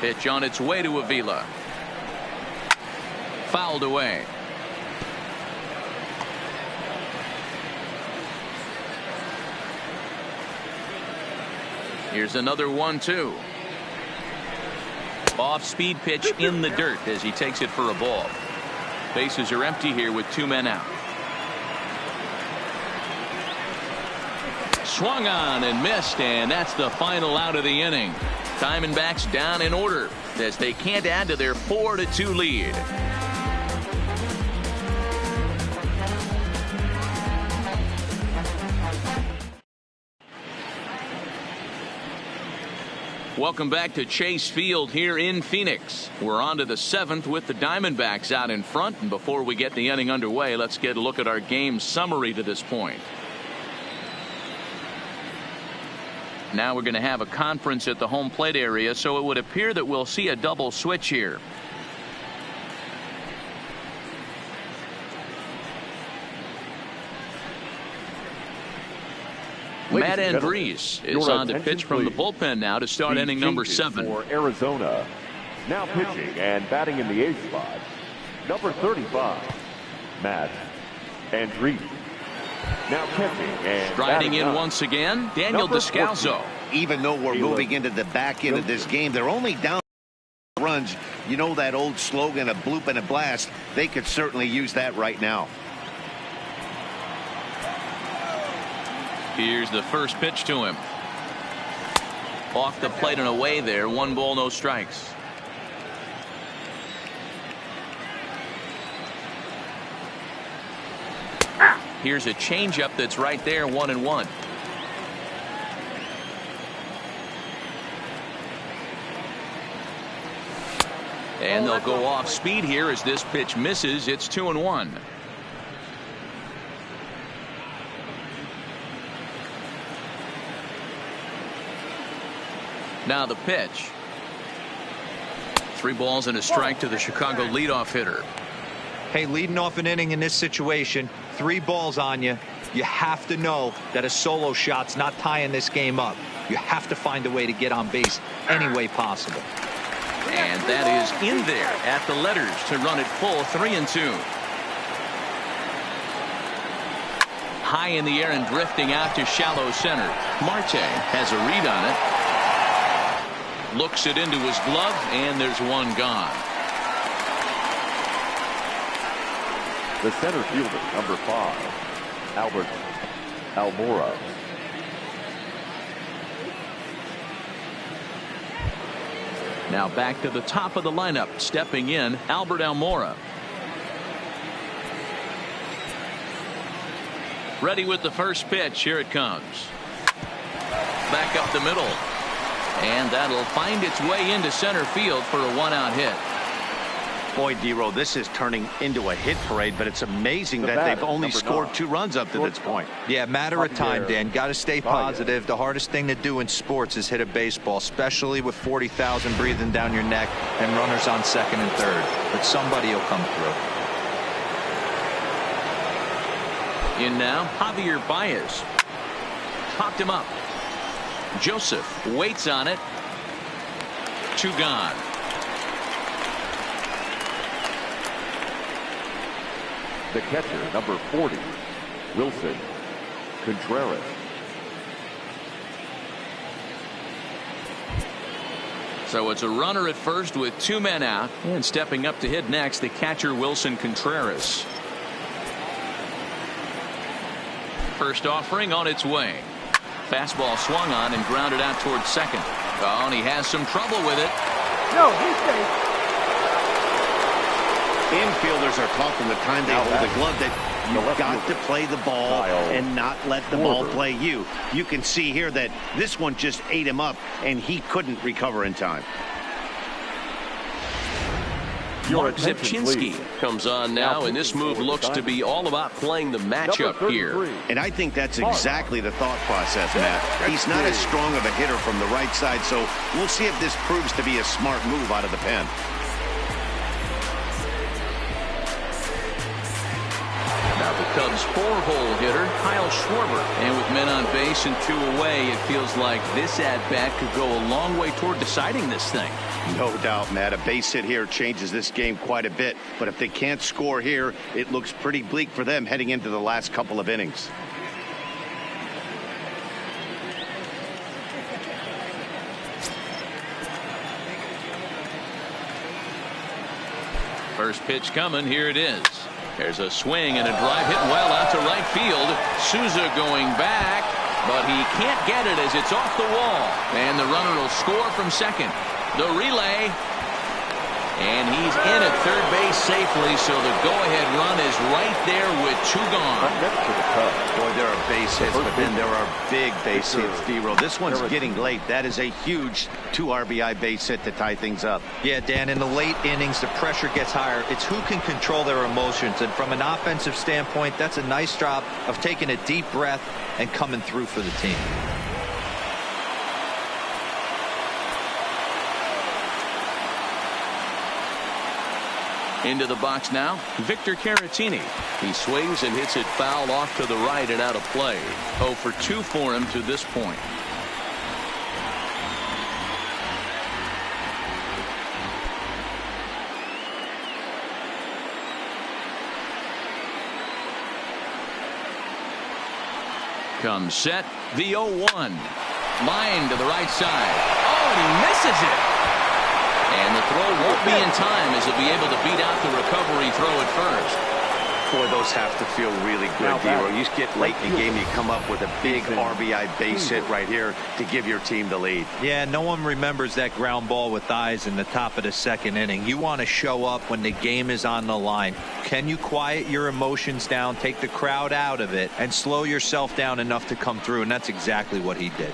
Pitch on its way to Avila. Fouled away. Here's another 1-2. Off-speed pitch in the dirt as he takes it for a ball. Bases are empty here with 2 men out. Swung on and missed, and that's the final out of the inning. Diamondbacks down in order as they can't add to their 4-2 lead. Welcome back to Chase Field here in Phoenix. We're on to the 7th with the Diamondbacks out in front. And before we get the inning underway, let's get a look at our game summary to this point. Now we're going to have a conference at the home plate area, so it would appear that we'll see a double switch here. Matt Andrees is on to pitch from the bullpen now to start inning number 7. For Arizona, now pitching and batting in the 8th spot, number 35, Matt Andrees. Now catching and striding in once again, Daniel Descalso. Even though we're moving into the back end of this game, they're only down runs. You know that old slogan, a bloop and a blast. They could certainly use that right now. Here's the first pitch to him. Off the plate and away there. 1 ball, no strikes. Here's a changeup that's right there, 1-1. And they'll go off speed here as this pitch misses. It's 2-1. Now the pitch. 3 balls and a strike to the Chicago leadoff hitter. Hey, leading off an inning in this situation, 3 balls on you. You have to know that a solo shot's not tying this game up. You have to find a way to get on base any way possible. And that is in there at the letters to run it full. 3-2. High in the air and drifting out to shallow center. Marte has a read on it. Looks it into his glove, and there's one gone. the center fielder, number 5, Albert Almora. Now back to the top of the lineup, stepping in, Albert Almora. Ready with the first pitch. Here it comes. Back up the middle. And that'll find its way into center field for a one-out hit. Boy, D-Row, this is turning into a hit parade, but it's amazing that they've only scored 2 runs up to this point. Yeah, matter of time, Dan. Got to stay positive. The hardest thing to do in sports is hit a baseball, especially with 40,000 breathing down your neck and runners on second and third. But somebody will come through. In now, Javier Baez. Popped him up. Joseph waits on it. 2 gone. The catcher, number 40, Wilson Contreras. So it's a runner at first with 2 men out, and stepping up to hit next, the catcher Wilson Contreras. First offering on its way. Fastball swung on and grounded out towards second. Oh, and he has some trouble with it. No, he's safe. Infielders are taught from the time they hold the glove that you've got to play the ball and not let the ball play you. You can see here that this one just ate him up, and he couldn't recover in time. Mark Zipchinski comes on now, and this move looks to be all about playing the matchup here. And I think that's exactly the thought process, Matt. He's not as strong of a hitter from the right side, so we'll see if this proves to be a smart move out of the pen. Now the Cubs' 4-hole hitter, Kyle Schwarber. And with men on base and 2 away, it feels like this at-bat could go a long way toward deciding this thing. No doubt, Matt. A base hit here changes this game quite a bit. But if they can't score here, it looks pretty bleak for them heading into the last couple of innings. First pitch coming. Here it is. There's a swing and a drive hit well out to right field. Souza going back, but he can't get it as it's off the wall. And the runner will score from second. The relay. And he's in at third base safely, so the go-ahead run is right there with 2 gone. Boy, there are base hits, but then there are big base hits, D-Row. This one's getting late. That is a huge 2 RBI base hit to tie things up. Yeah, Dan, in the late innings, the pressure gets higher. It's who can control their emotions. And from an offensive standpoint, that's a nice job of taking a deep breath and coming through for the team. Into the box now, Victor Caratini. He swings and hits it foul off to the right and out of play. 0 for 2 for him to this point. Comes set, the 0-1. Line to the right side. Oh, and he misses it. And the throw won't be in time as he'll be able to beat out the recovery throw at first. Boy, those have to feel really good, Dero. You get late in the game, you come up with a big RBI base hit right here to give your team the lead. Yeah, no one remembers that ground ball with eyes in the top of the second inning. You want to show up when the game is on the line. Can you quiet your emotions down, take the crowd out of it, and slow yourself down enough to come through? And that's exactly what he did.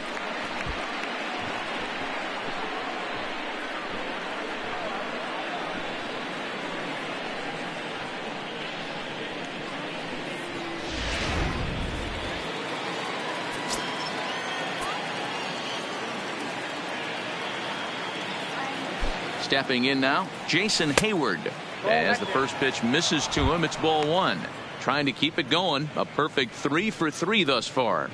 Stepping in now, Jason Hayward. As the first pitch misses to him, it's ball 1. Trying to keep it going. A perfect 3 for 3 thus far.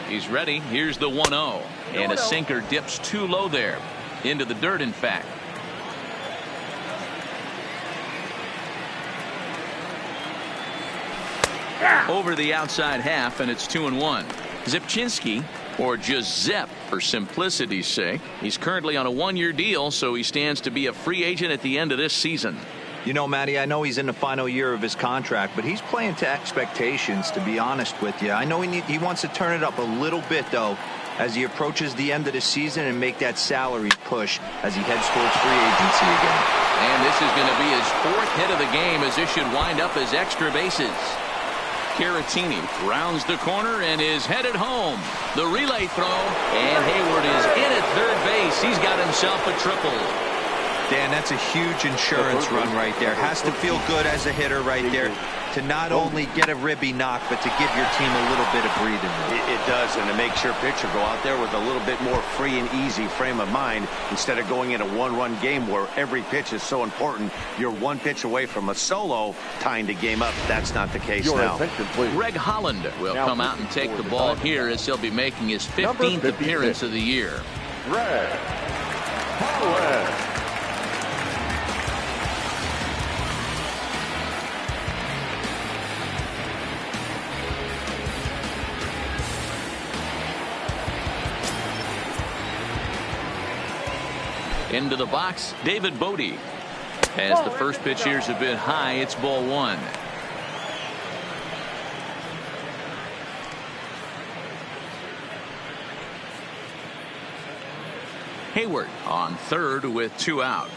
He's ready. Here's the 1-0. And a sinker dips too low there. Into the dirt, in fact. Over the outside half, and it's 2-1. Zipchinski, or just Zep for simplicity's sake, he's currently on a 1-year deal, so he stands to be a free agent at the end of this season. You know, Matty, I know he's in the final year of his contract, but he's playing to expectations, to be honest with you. I know he wants to turn it up a little bit, though, as he approaches the end of the season and make that salary push as he heads towards free agency again. And this is going to be his 4th hit of the game, as this should wind up as extra bases. Caratini rounds the corner and is headed home. The relay throw, and Hayward is in at third base. He's got himself a triple. Dan, that's a huge insurance run right there. Has to feel good as a hitter right there to not only get a ribby knock, but to give your team a little bit of breathing room. It does, and it makes your pitcher go out there with a little bit more free and easy frame of mind instead of going in a 1-run game where every pitch is so important. You're 1 pitch away from a solo tying the game up. That's not the case now. Greg Holland will come out and take the ball here as he'll be making his 15th appearance of the year. Greg Holland. Into the box, David Bodie. As the first pitch here's a bit high, it's ball 1. Hayward on third with 2 out.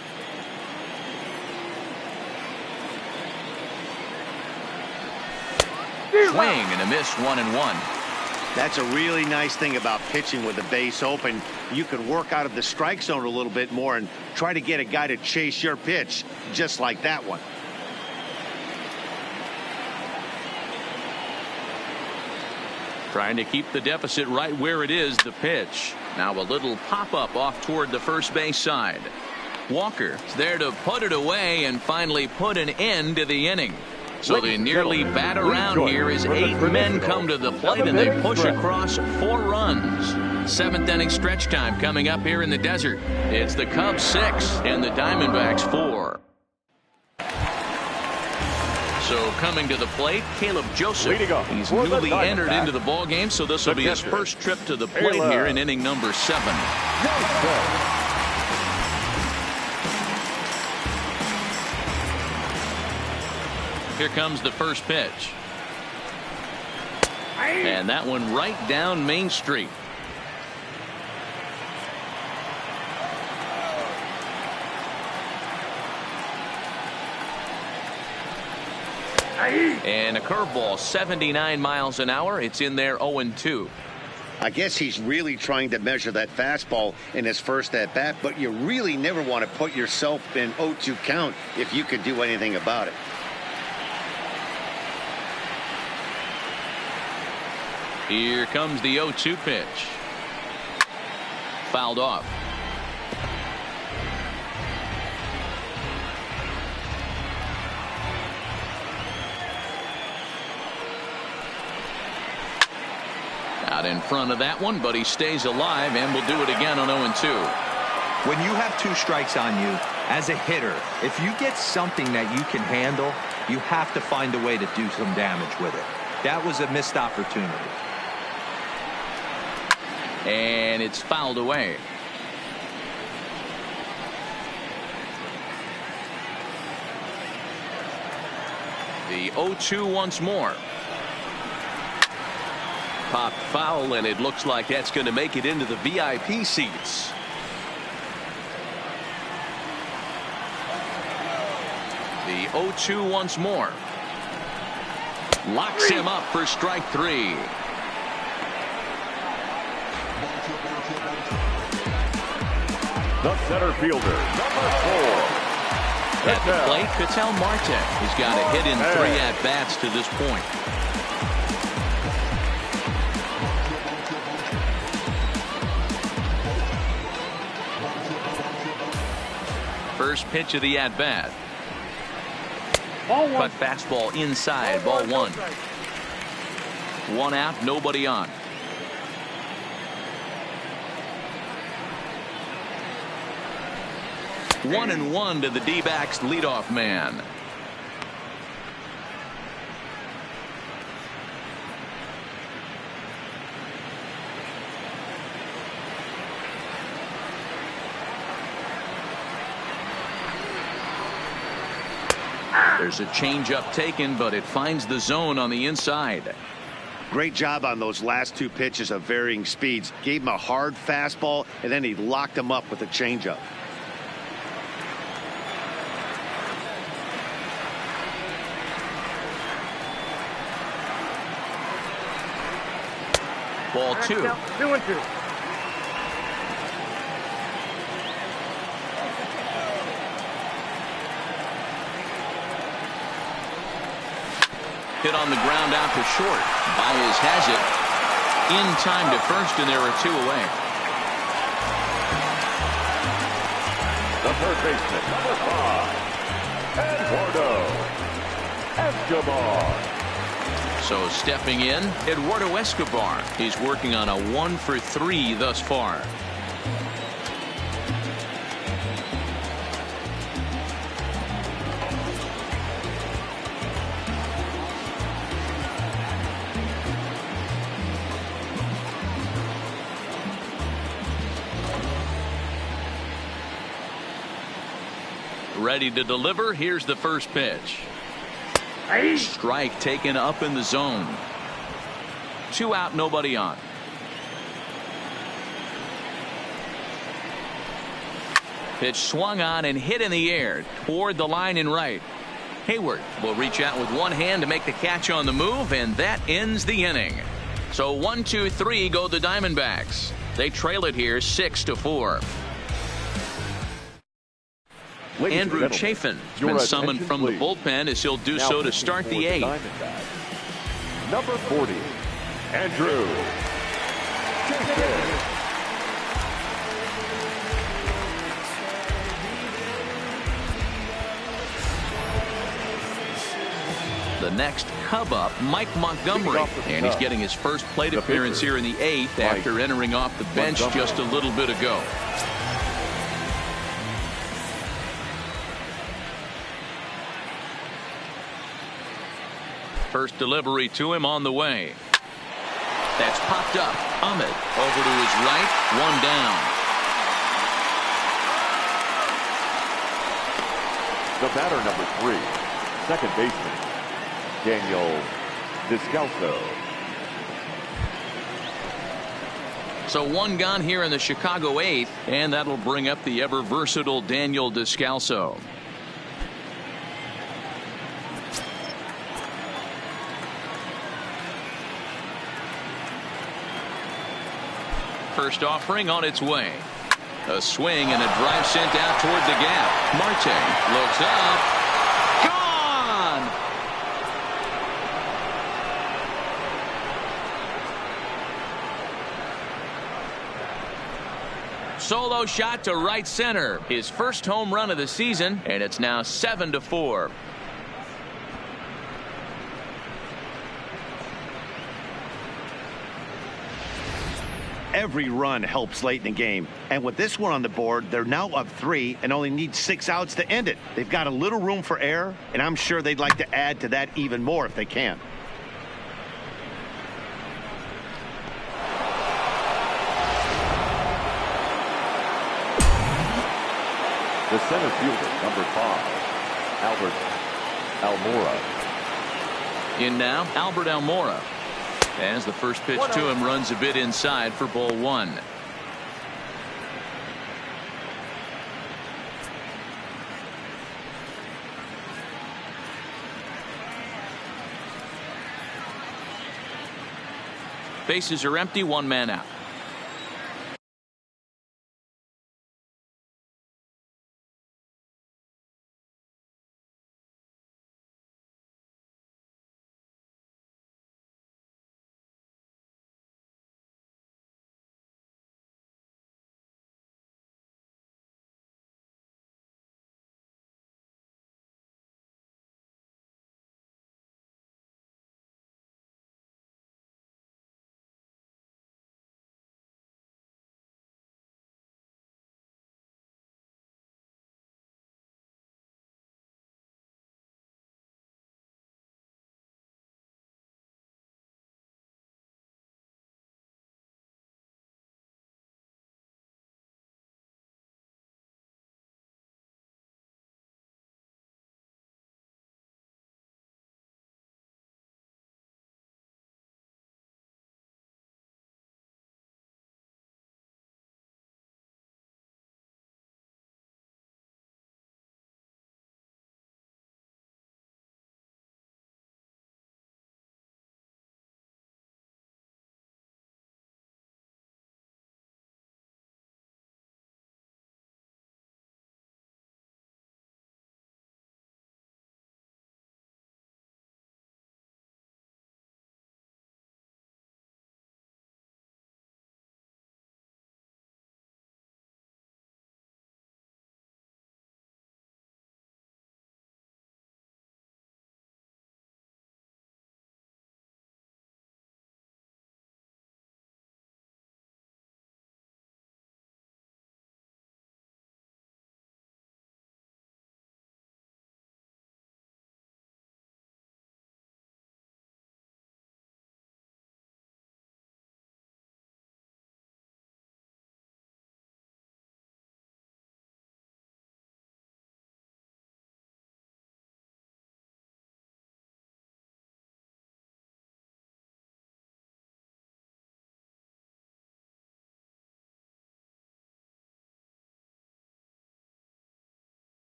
Swing and a miss, 1-1. That's a really nice thing about pitching with the base open. You can work out of the strike zone a little bit more and try to get a guy to chase your pitch, just like that one. Trying to keep the deficit right where it is, the pitch. Now a little pop-up off toward the first base side. Walker is there to put it away and finally put an end to the inning. So they nearly bat around here as 8 men come to the plate and they push across 4 runs. 7th inning stretch time coming up here in the desert. It's the Cubs 6 and the Diamondbacks 4. So coming to the plate, Caleb Joseph. He's newly entered into the ball game, so this will be his first trip to the plate here in inning number 7. Here comes the first pitch. And that one right down Main Street. And a curveball, 79 miles an hour. It's in there 0-2. I guess he's really trying to measure that fastball in his first at-bat, but you really never want to put yourself in 0-2 count if you could do anything about it. Here comes the 0-2 pitch. Fouled off. Out in front of that one, but he stays alive and will do it again on 0-2. When you have 2 strikes on you, as a hitter, if you get something that you can handle, you have to find a way to do some damage with it. That was a missed opportunity. And it's fouled away. The 0-2 once more. Popped foul, and it looks like that's going to make it into the VIP seats. The 0-2 once more. Locks him up for strike 3. The center fielder, number 4. At the plate, Ketel Marte. He's got a hit in 3 at-bats to this point. First pitch of the at-bat. Cut fastball inside, ball 1. 1 out, nobody on. One and 1 to the D-backs leadoff man. There's a changeup taken, but it finds the zone on the inside. Great job on those last 2 pitches of varying speeds. Gave him a hard fastball, and then he locked him up with a changeup. Ball 2. 2-2. Hit on the ground out to short. Baez has it in time to first, and there are 2 away. The third baseman, number 5, Eduardo Escobar. So stepping in, Eduardo Escobar. He's working on a 1 for 3 thus far. Ready to deliver. Here's the first pitch. Strike taken up in the zone. 2 out, nobody on. Pitch swung on and hit in the air toward the line and right. Hayward will reach out with one hand to make the catch on the move, and that ends the inning. So 1, 2, 3 go the Diamondbacks. They trail it here 6-4. Andrew Chafin has been summoned from the bullpen, as he'll do so to start the 8th. Number 40, Andrew Chafin. The next Cub up, Mike Montgomery, and he's getting his first plate appearance here in the 8th after entering off the bench just a little bit ago. First delivery to him on the way. That's popped up. Ahmed over to his right. 1 down. The batter, number 3, second baseman, Daniel Descalso. So 1 gone here in the Chicago 8th, and that'll bring up the ever versatile Daniel Descalso. First offering on its way. A swing and a drive sent out toward the gap. Marte looks up. Gone! solo shot to right center. His first home run of the season, and it's now 7-4. Every run helps late in the game. And with this one on the board, they're now up 3 and only need 6 outs to end it. They've got a little room for error, and I'm sure they'd like to add to that even more if they can. The center fielder, number 5, Albert Almora. In now, Albert Almora. As the first pitch to him runs a bit inside for ball 1. Bases are empty, 1 man out.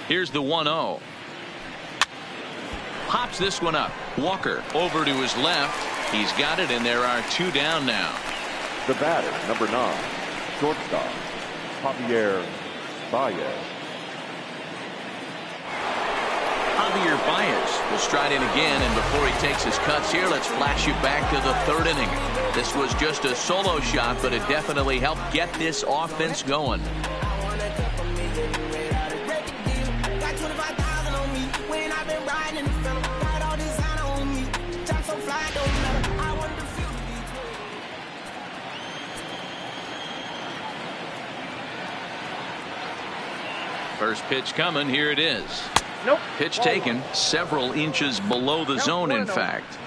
Here's the 1-0. Pops this one up. Walker over to his left. He's got it, and there are 2 down now. The batter, number 9, shortstop, Javier Baez. Javier Baez will stride in again, and before he takes his cuts here, let's flash you back to the 3rd inning. This was just a solo shot, but it definitely helped get this offense going. First pitch coming. Here it is. Nope. Pitch taken several inches below the zone, in fact.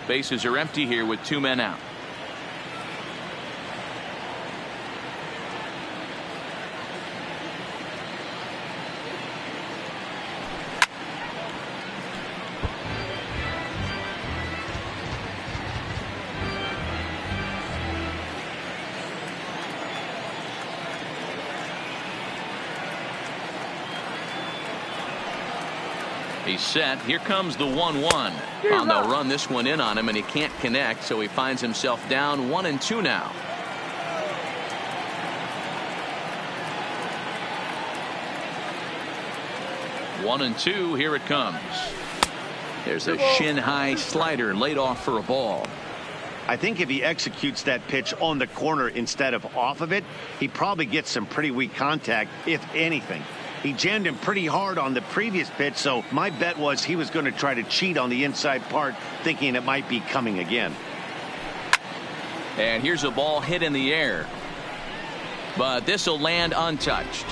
Bases are empty here with 2 men out. He's set. Here comes the 1-1. They'll run this one in on him, and he can't connect, so he finds himself down 1-2 now. 1-2. Here it comes. There's a shin-high slider laid off for a ball. I think if he executes that pitch on the corner instead of off of it, he probably gets some pretty weak contact, if anything. He jammed him pretty hard on the previous pitch, so my bet was he was going to try to cheat on the inside part, thinking it might be coming again. And here's a ball hit in the air. But this will land untouched.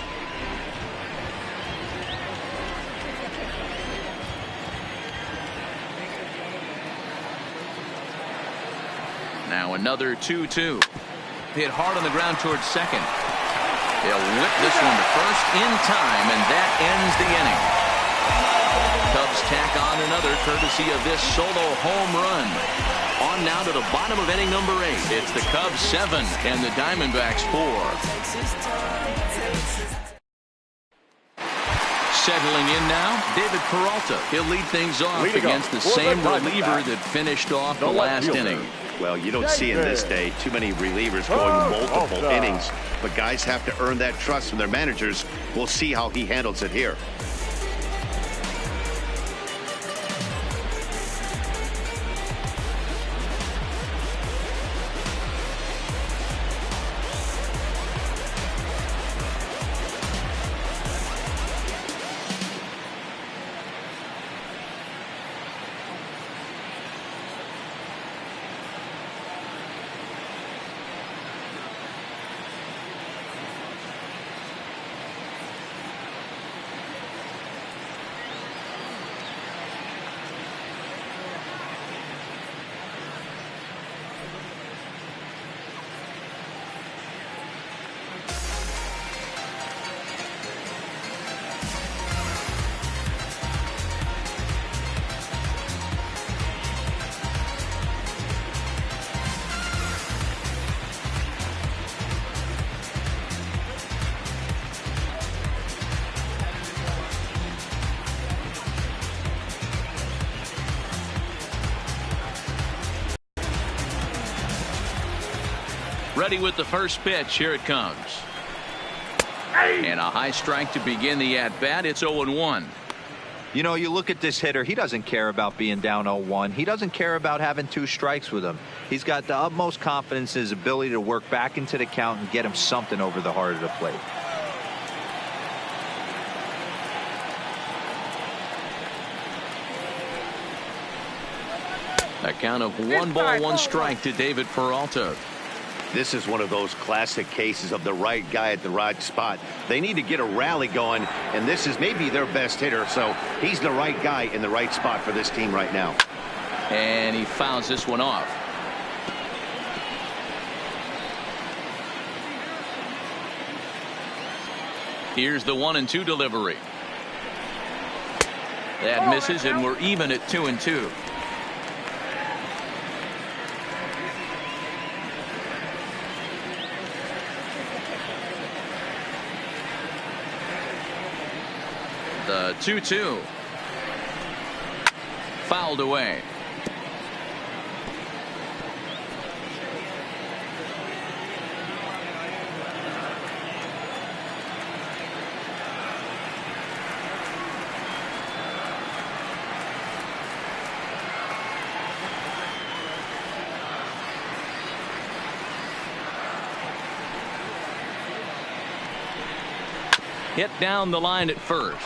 Now another 2-2. Hit hard on the ground towards second. They'll whip this one to first in time, and that ends the inning. Cubs tack on another courtesy of this solo home run. On now to the bottom of inning number 8. It's the Cubs 7 and the Diamondbacks 4. Settling in now, David Peralta. He'll lead things off against the same reliever that finished off the last inning. Well, you don't see in this day too many relievers going multiple innings, but guys have to earn that trust from their managers. We'll see how he handles it here. Ready with the first pitch. Here it comes. And a high strike to begin the at-bat. It's 0-1. You know, you look at this hitter, he doesn't care about being down 0-1. He doesn't care about having 2 strikes with him. He's got the utmost confidence in his ability to work back into the count and get him something over the heart of the plate. A count of 1 ball, 1 strike to David Peralta. This is one of those classic cases of the right guy at the right spot. They need to get a rally going, and this is maybe their best hitter, so he's the right guy in the right spot for this team right now. And he fouls this one off. Here's the 1-2 delivery. That misses, and we're even at 2-2. The 2-2. Fouled away. Hit down the line at first.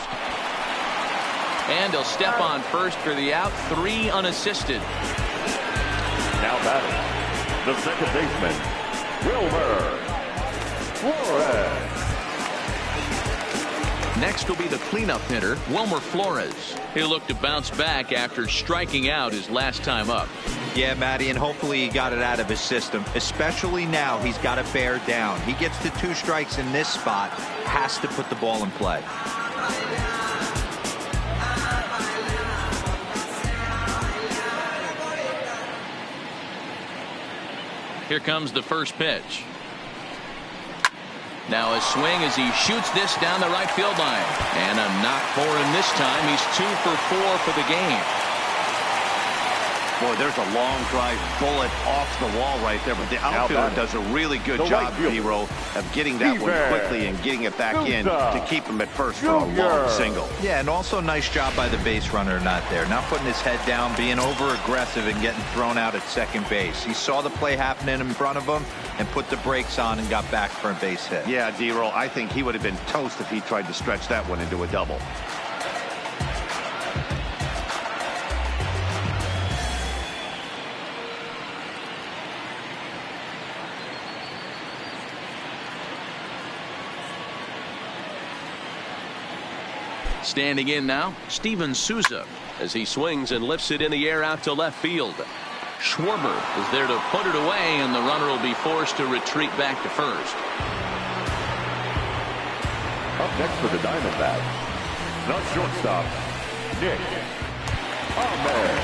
And he'll step on first for the out. 3 unassisted. Now batting, the second baseman, Wilmer Flores. Next will be the cleanup hitter, Wilmer Flores. He'll look to bounce back after striking out his last time up. Yeah, Matty, and hopefully he got it out of his system. Especially now, he's got to bear down. He gets the 2 strikes in this spot, has to put the ball in play. Here comes the first pitch. Now a swing as he shoots this down the right field line. And a knock for him this time. He's 2 for 4 for the game. Boy, there's a long drive bullet off the wall right there, but the outfielder does a really good job, D-Roll, of getting that one quickly and getting it back in to keep him at first for a long single. Yeah, and also nice job by the base runner not there. Not putting his head down, being over-aggressive and getting thrown out at second base. He saw the play happening in front of him and put the brakes on and got back for a base hit. Yeah, D-Roll, I think he would have been toast if he tried to stretch that one into a double. Standing in now, Steven Souza, as he swings and lifts it in the air out to left field. Schwarber is there to put it away, and the runner will be forced to retreat back to first. Up next for the Diamondbacks, the shortstop, Nick Ahmed.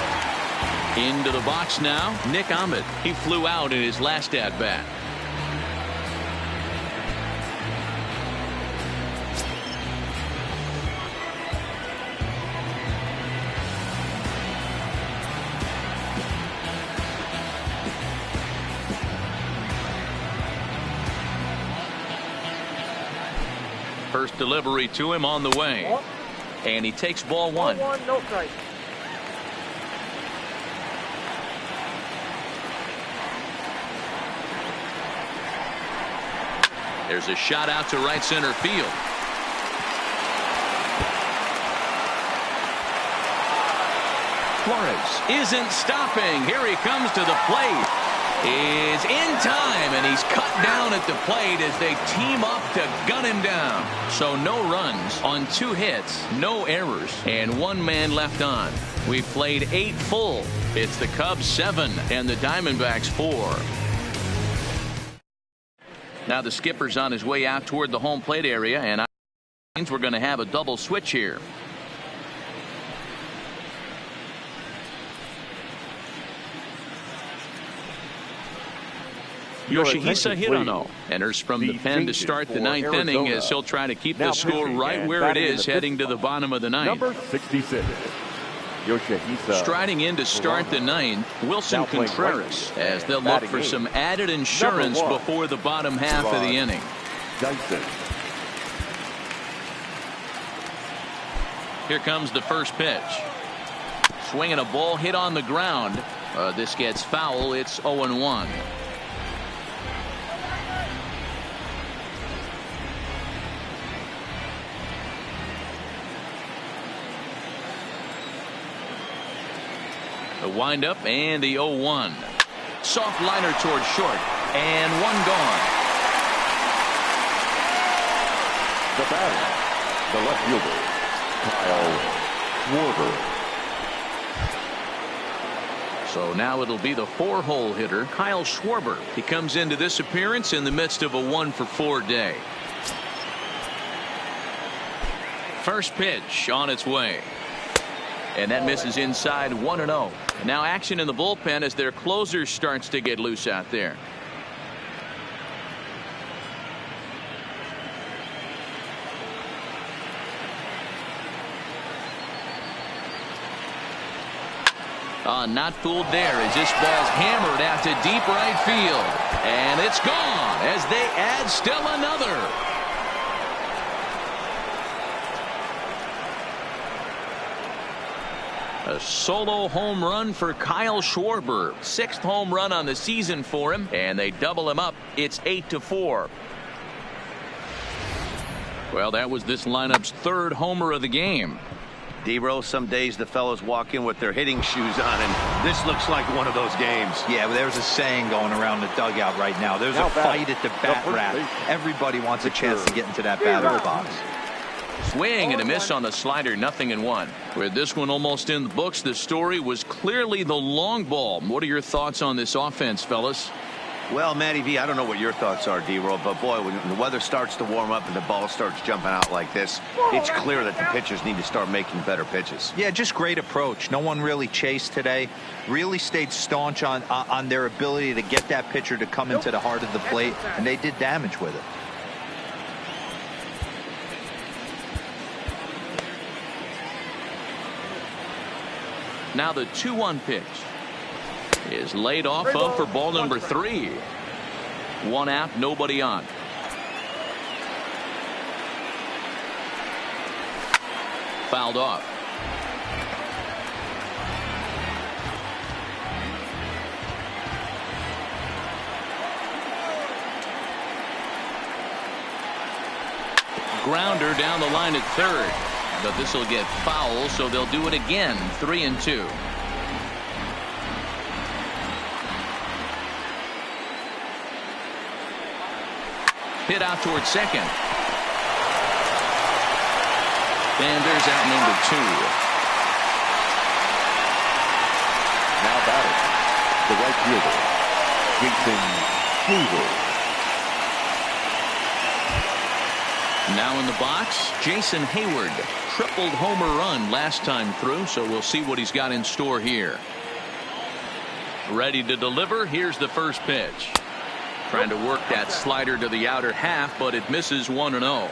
Into the box now, Nick Ahmed. He flew out in his last at-bat. First delivery to him on the way. And he takes ball one. No strike. There's a shot out to right center field. Flores isn't stopping. Here he comes to the plate. Is in time, and he's cut down at the plate as they team up to gun him down. So no runs on 2 hits, no errors, and 1 man left on. We've played 8 full. It's the Cubs 7 and the Diamondbacks 4. Now the skipper's on his way out toward the home plate area, and I think we're going to have a double switch here. Yoshihisa Hirano enters from the pen to start the 9th inning as he'll try to keep the score right where it is heading to the bottom of the 9th. Number 66, Yoshihisa. Striding in to start the 9th, Wilson Contreras, as they'll look for some added insurance before the bottom half of the inning. Dyson. Here comes the first pitch. Swinging a ball hit on the ground. This gets foul. It's 0-1. The windup and the 0-1. Soft liner toward short, and 1 gone. The batter, the left fielder, Kyle Schwarber. So now it'll be the 4-hole hitter, Kyle Schwarber. He comes into this appearance in the midst of a 1-for-4 day. First pitch on its way. And that misses inside 1-0. Now action in the bullpen as their closer starts to get loose out there. Not fooled there as this ball's hammered out to deep right field. And it's gone as they add still another. A solo home run for Kyle Schwarber. 6th home run on the season for him, and they double him up. It's 8-4. Well, that was this lineup's 3rd homer of the game. D-Roll, some days the fellows walk in with their hitting shoes on, and this looks like one of those games. Yeah, well, there's a saying going around the dugout right now. There's a fight at the bat rack. Everybody wants a chance to get into that batter's box. Swing and a miss on the slider, 0-1. With this one almost in the books, the story was clearly the long ball. What are your thoughts on this offense, fellas? Well, Matty V, I don't know what your thoughts are, D-Roll, but boy, when the weather starts to warm up and the ball starts jumping out like this, it's clear that the pitchers need to start making better pitches. Yeah, just great approach. No one really chased today. Really stayed staunch on their ability to get that pitcher to come into the heart of the plate, and they did damage with it. Now the 2-1 pitch. is laid off of for ball number 3. 1 out, nobody on. Fouled off. Grounder down the line at third, but this will get foul, so they'll do it again. 3-2. Hit out towards second. And there's out number 2. Now batting, the right fielder, Jason Hayward. Now in the box, Jason Hayward. Tripled homer run last time through, so we'll see what he's got in store here. Ready to deliver. Here's the first pitch. Trying to work that slider to the outer half, but it misses 1-0.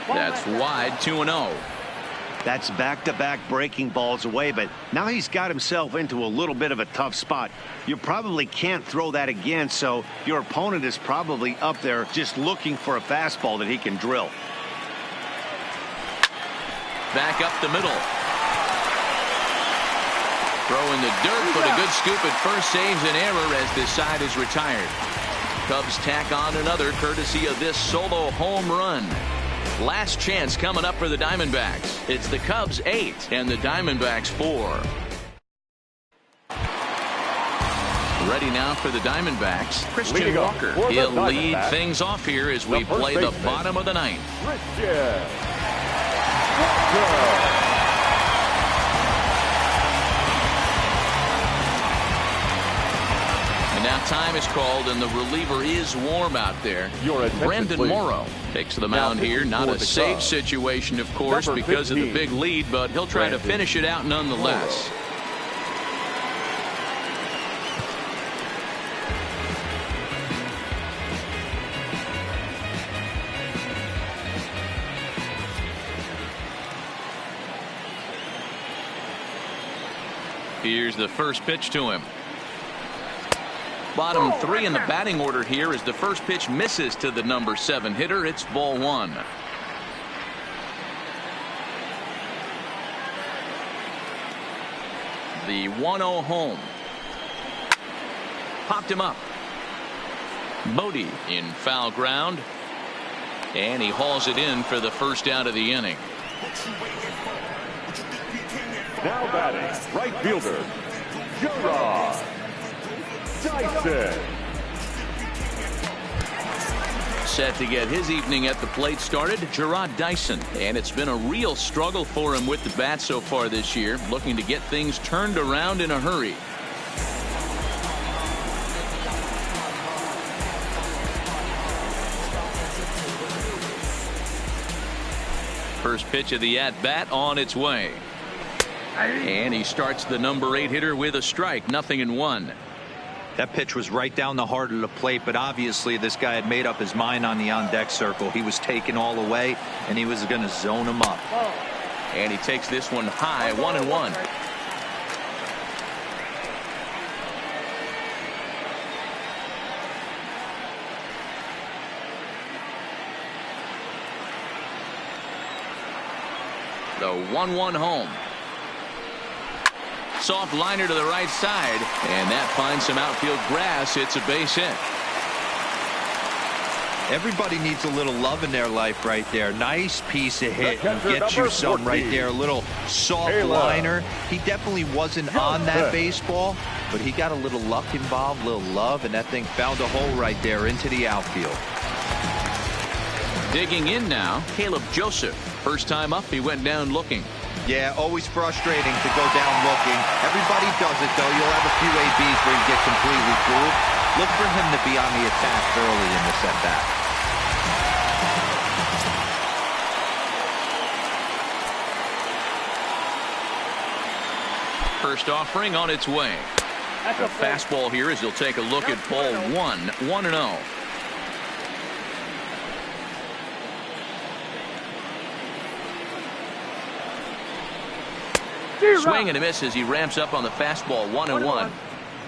That's wide. 2-0. That's back-to-back breaking balls away, but now he's got himself into a little bit of a tough spot. You probably can't throw that again, so your opponent is probably up there just looking for a fastball that he can drill. Back up the middle. Throw in the dirt, but a good scoop at first saves an error as this side is retired. Cubs tack on another courtesy of this solo home run. Last chance coming up for the Diamondbacks. It's the Cubs 8 and the Diamondbacks 4. Ready now for the Diamondbacks. Christian Walker. He'll lead things off here as we play the bottom of the ninth. And now time is called, and the reliever is warm out there. Brendan Morrow takes the mound here. Not a safe situation, of course, because of the big lead, but he'll try to finish it out nonetheless. Here's the first pitch to him. Bottom 3 in the batting order here as the first pitch misses to the number 7 hitter. It's ball 1. The 1-0 home. Popped him up. Bodie in foul ground. And he hauls it in for the first out of the inning. Now batting, right fielder, Gerard Dyson. Set to get his evening at the plate started, Gerard Dyson. And it's been a real struggle for him with the bat so far this year, looking to get things turned around in a hurry. First pitch of the at-bat on its way. And he starts the number 8 hitter with a strike. 0-1. That pitch was right down the heart of the plate, but obviously this guy had made up his mind on the on-deck circle. He was taken all the way, and he was going to zone him up. And he takes this one high. 1-1. The 1-1 home. Soft liner to the right side, and that finds some outfield grass. It's a base hit. Everybody needs a little love in their life right there. Nice piece of hit. Get you some right there. A little soft liner. He definitely wasn't on that baseball, but he got a little luck involved, a little love, and that thing found a hole right there into the outfield. Digging in now, Caleb Joseph. First time up, he went down looking. Yeah, always frustrating to go down looking. Everybody does it, though. You'll have a few ABs where you get completely fooled. Look for him to be on the attack early in this at-bat. First offering on its way. The fastball here as he'll take a look at ball 1. 1-0. Swing and a miss as he ramps up on the fastball. 1-1.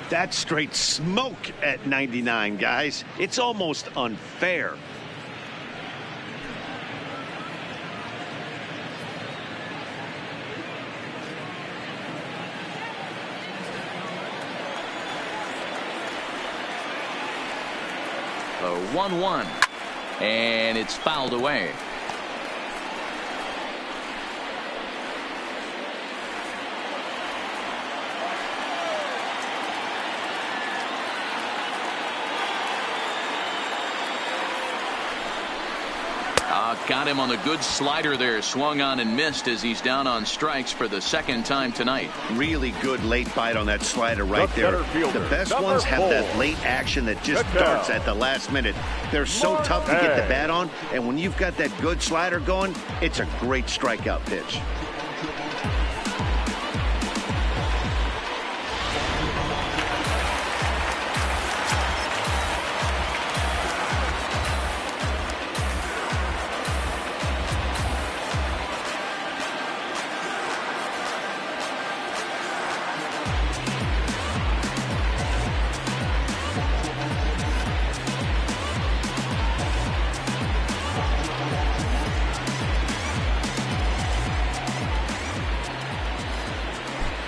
That's straight smoke at 99, guys. It's almost unfair. A 1-1. And it's fouled away. Got him on the good slider there. Swung on and missed as he's down on strikes for the second time tonight. Really good late bite on that slider right there. The best ones have that late action that just darts at the last minute. They're so tough to get the bat on, and when you've got that good slider going, it's a great strikeout pitch.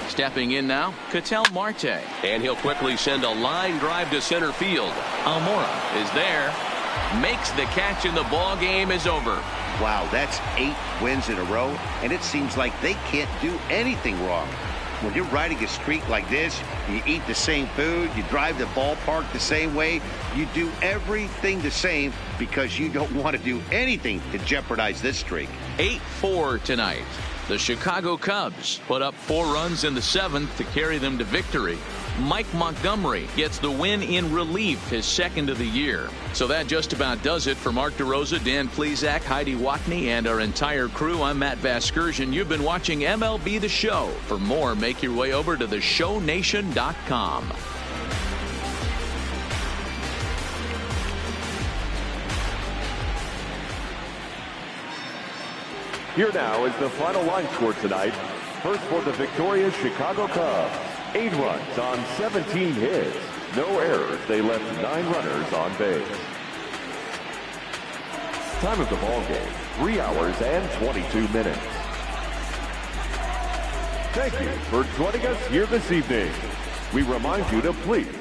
Stepping in now, Ketel Marte. And he'll quickly send a line drive to center field. Almora is there. Makes the catch and the ball game is over. Wow, that's 8 wins in a row, and it seems like they can't do anything wrong. When you're riding a streak like this, you eat the same food, you drive the ballpark the same way, you do everything the same because you don't want to do anything to jeopardize this streak. 8-4 tonight. The Chicago Cubs put up 4 runs in the 7th to carry them to victory. Mike Montgomery gets the win in relief, his second of the year. So that just about does it for Mark DeRosa, Dan Plesac, Heidi Watney, and our entire crew. I'm Matt Vasgersian. You've been watching MLB The Show. For more, make your way over to theshownation.com. Here now is the final line score tonight. First for the victorious Chicago Cubs. 8 runs on 17 hits. No errors. They left 9 runners on base. Time of the ball game, 3 hours and 22 minutes. Thank you for joining us here this evening. We remind you to please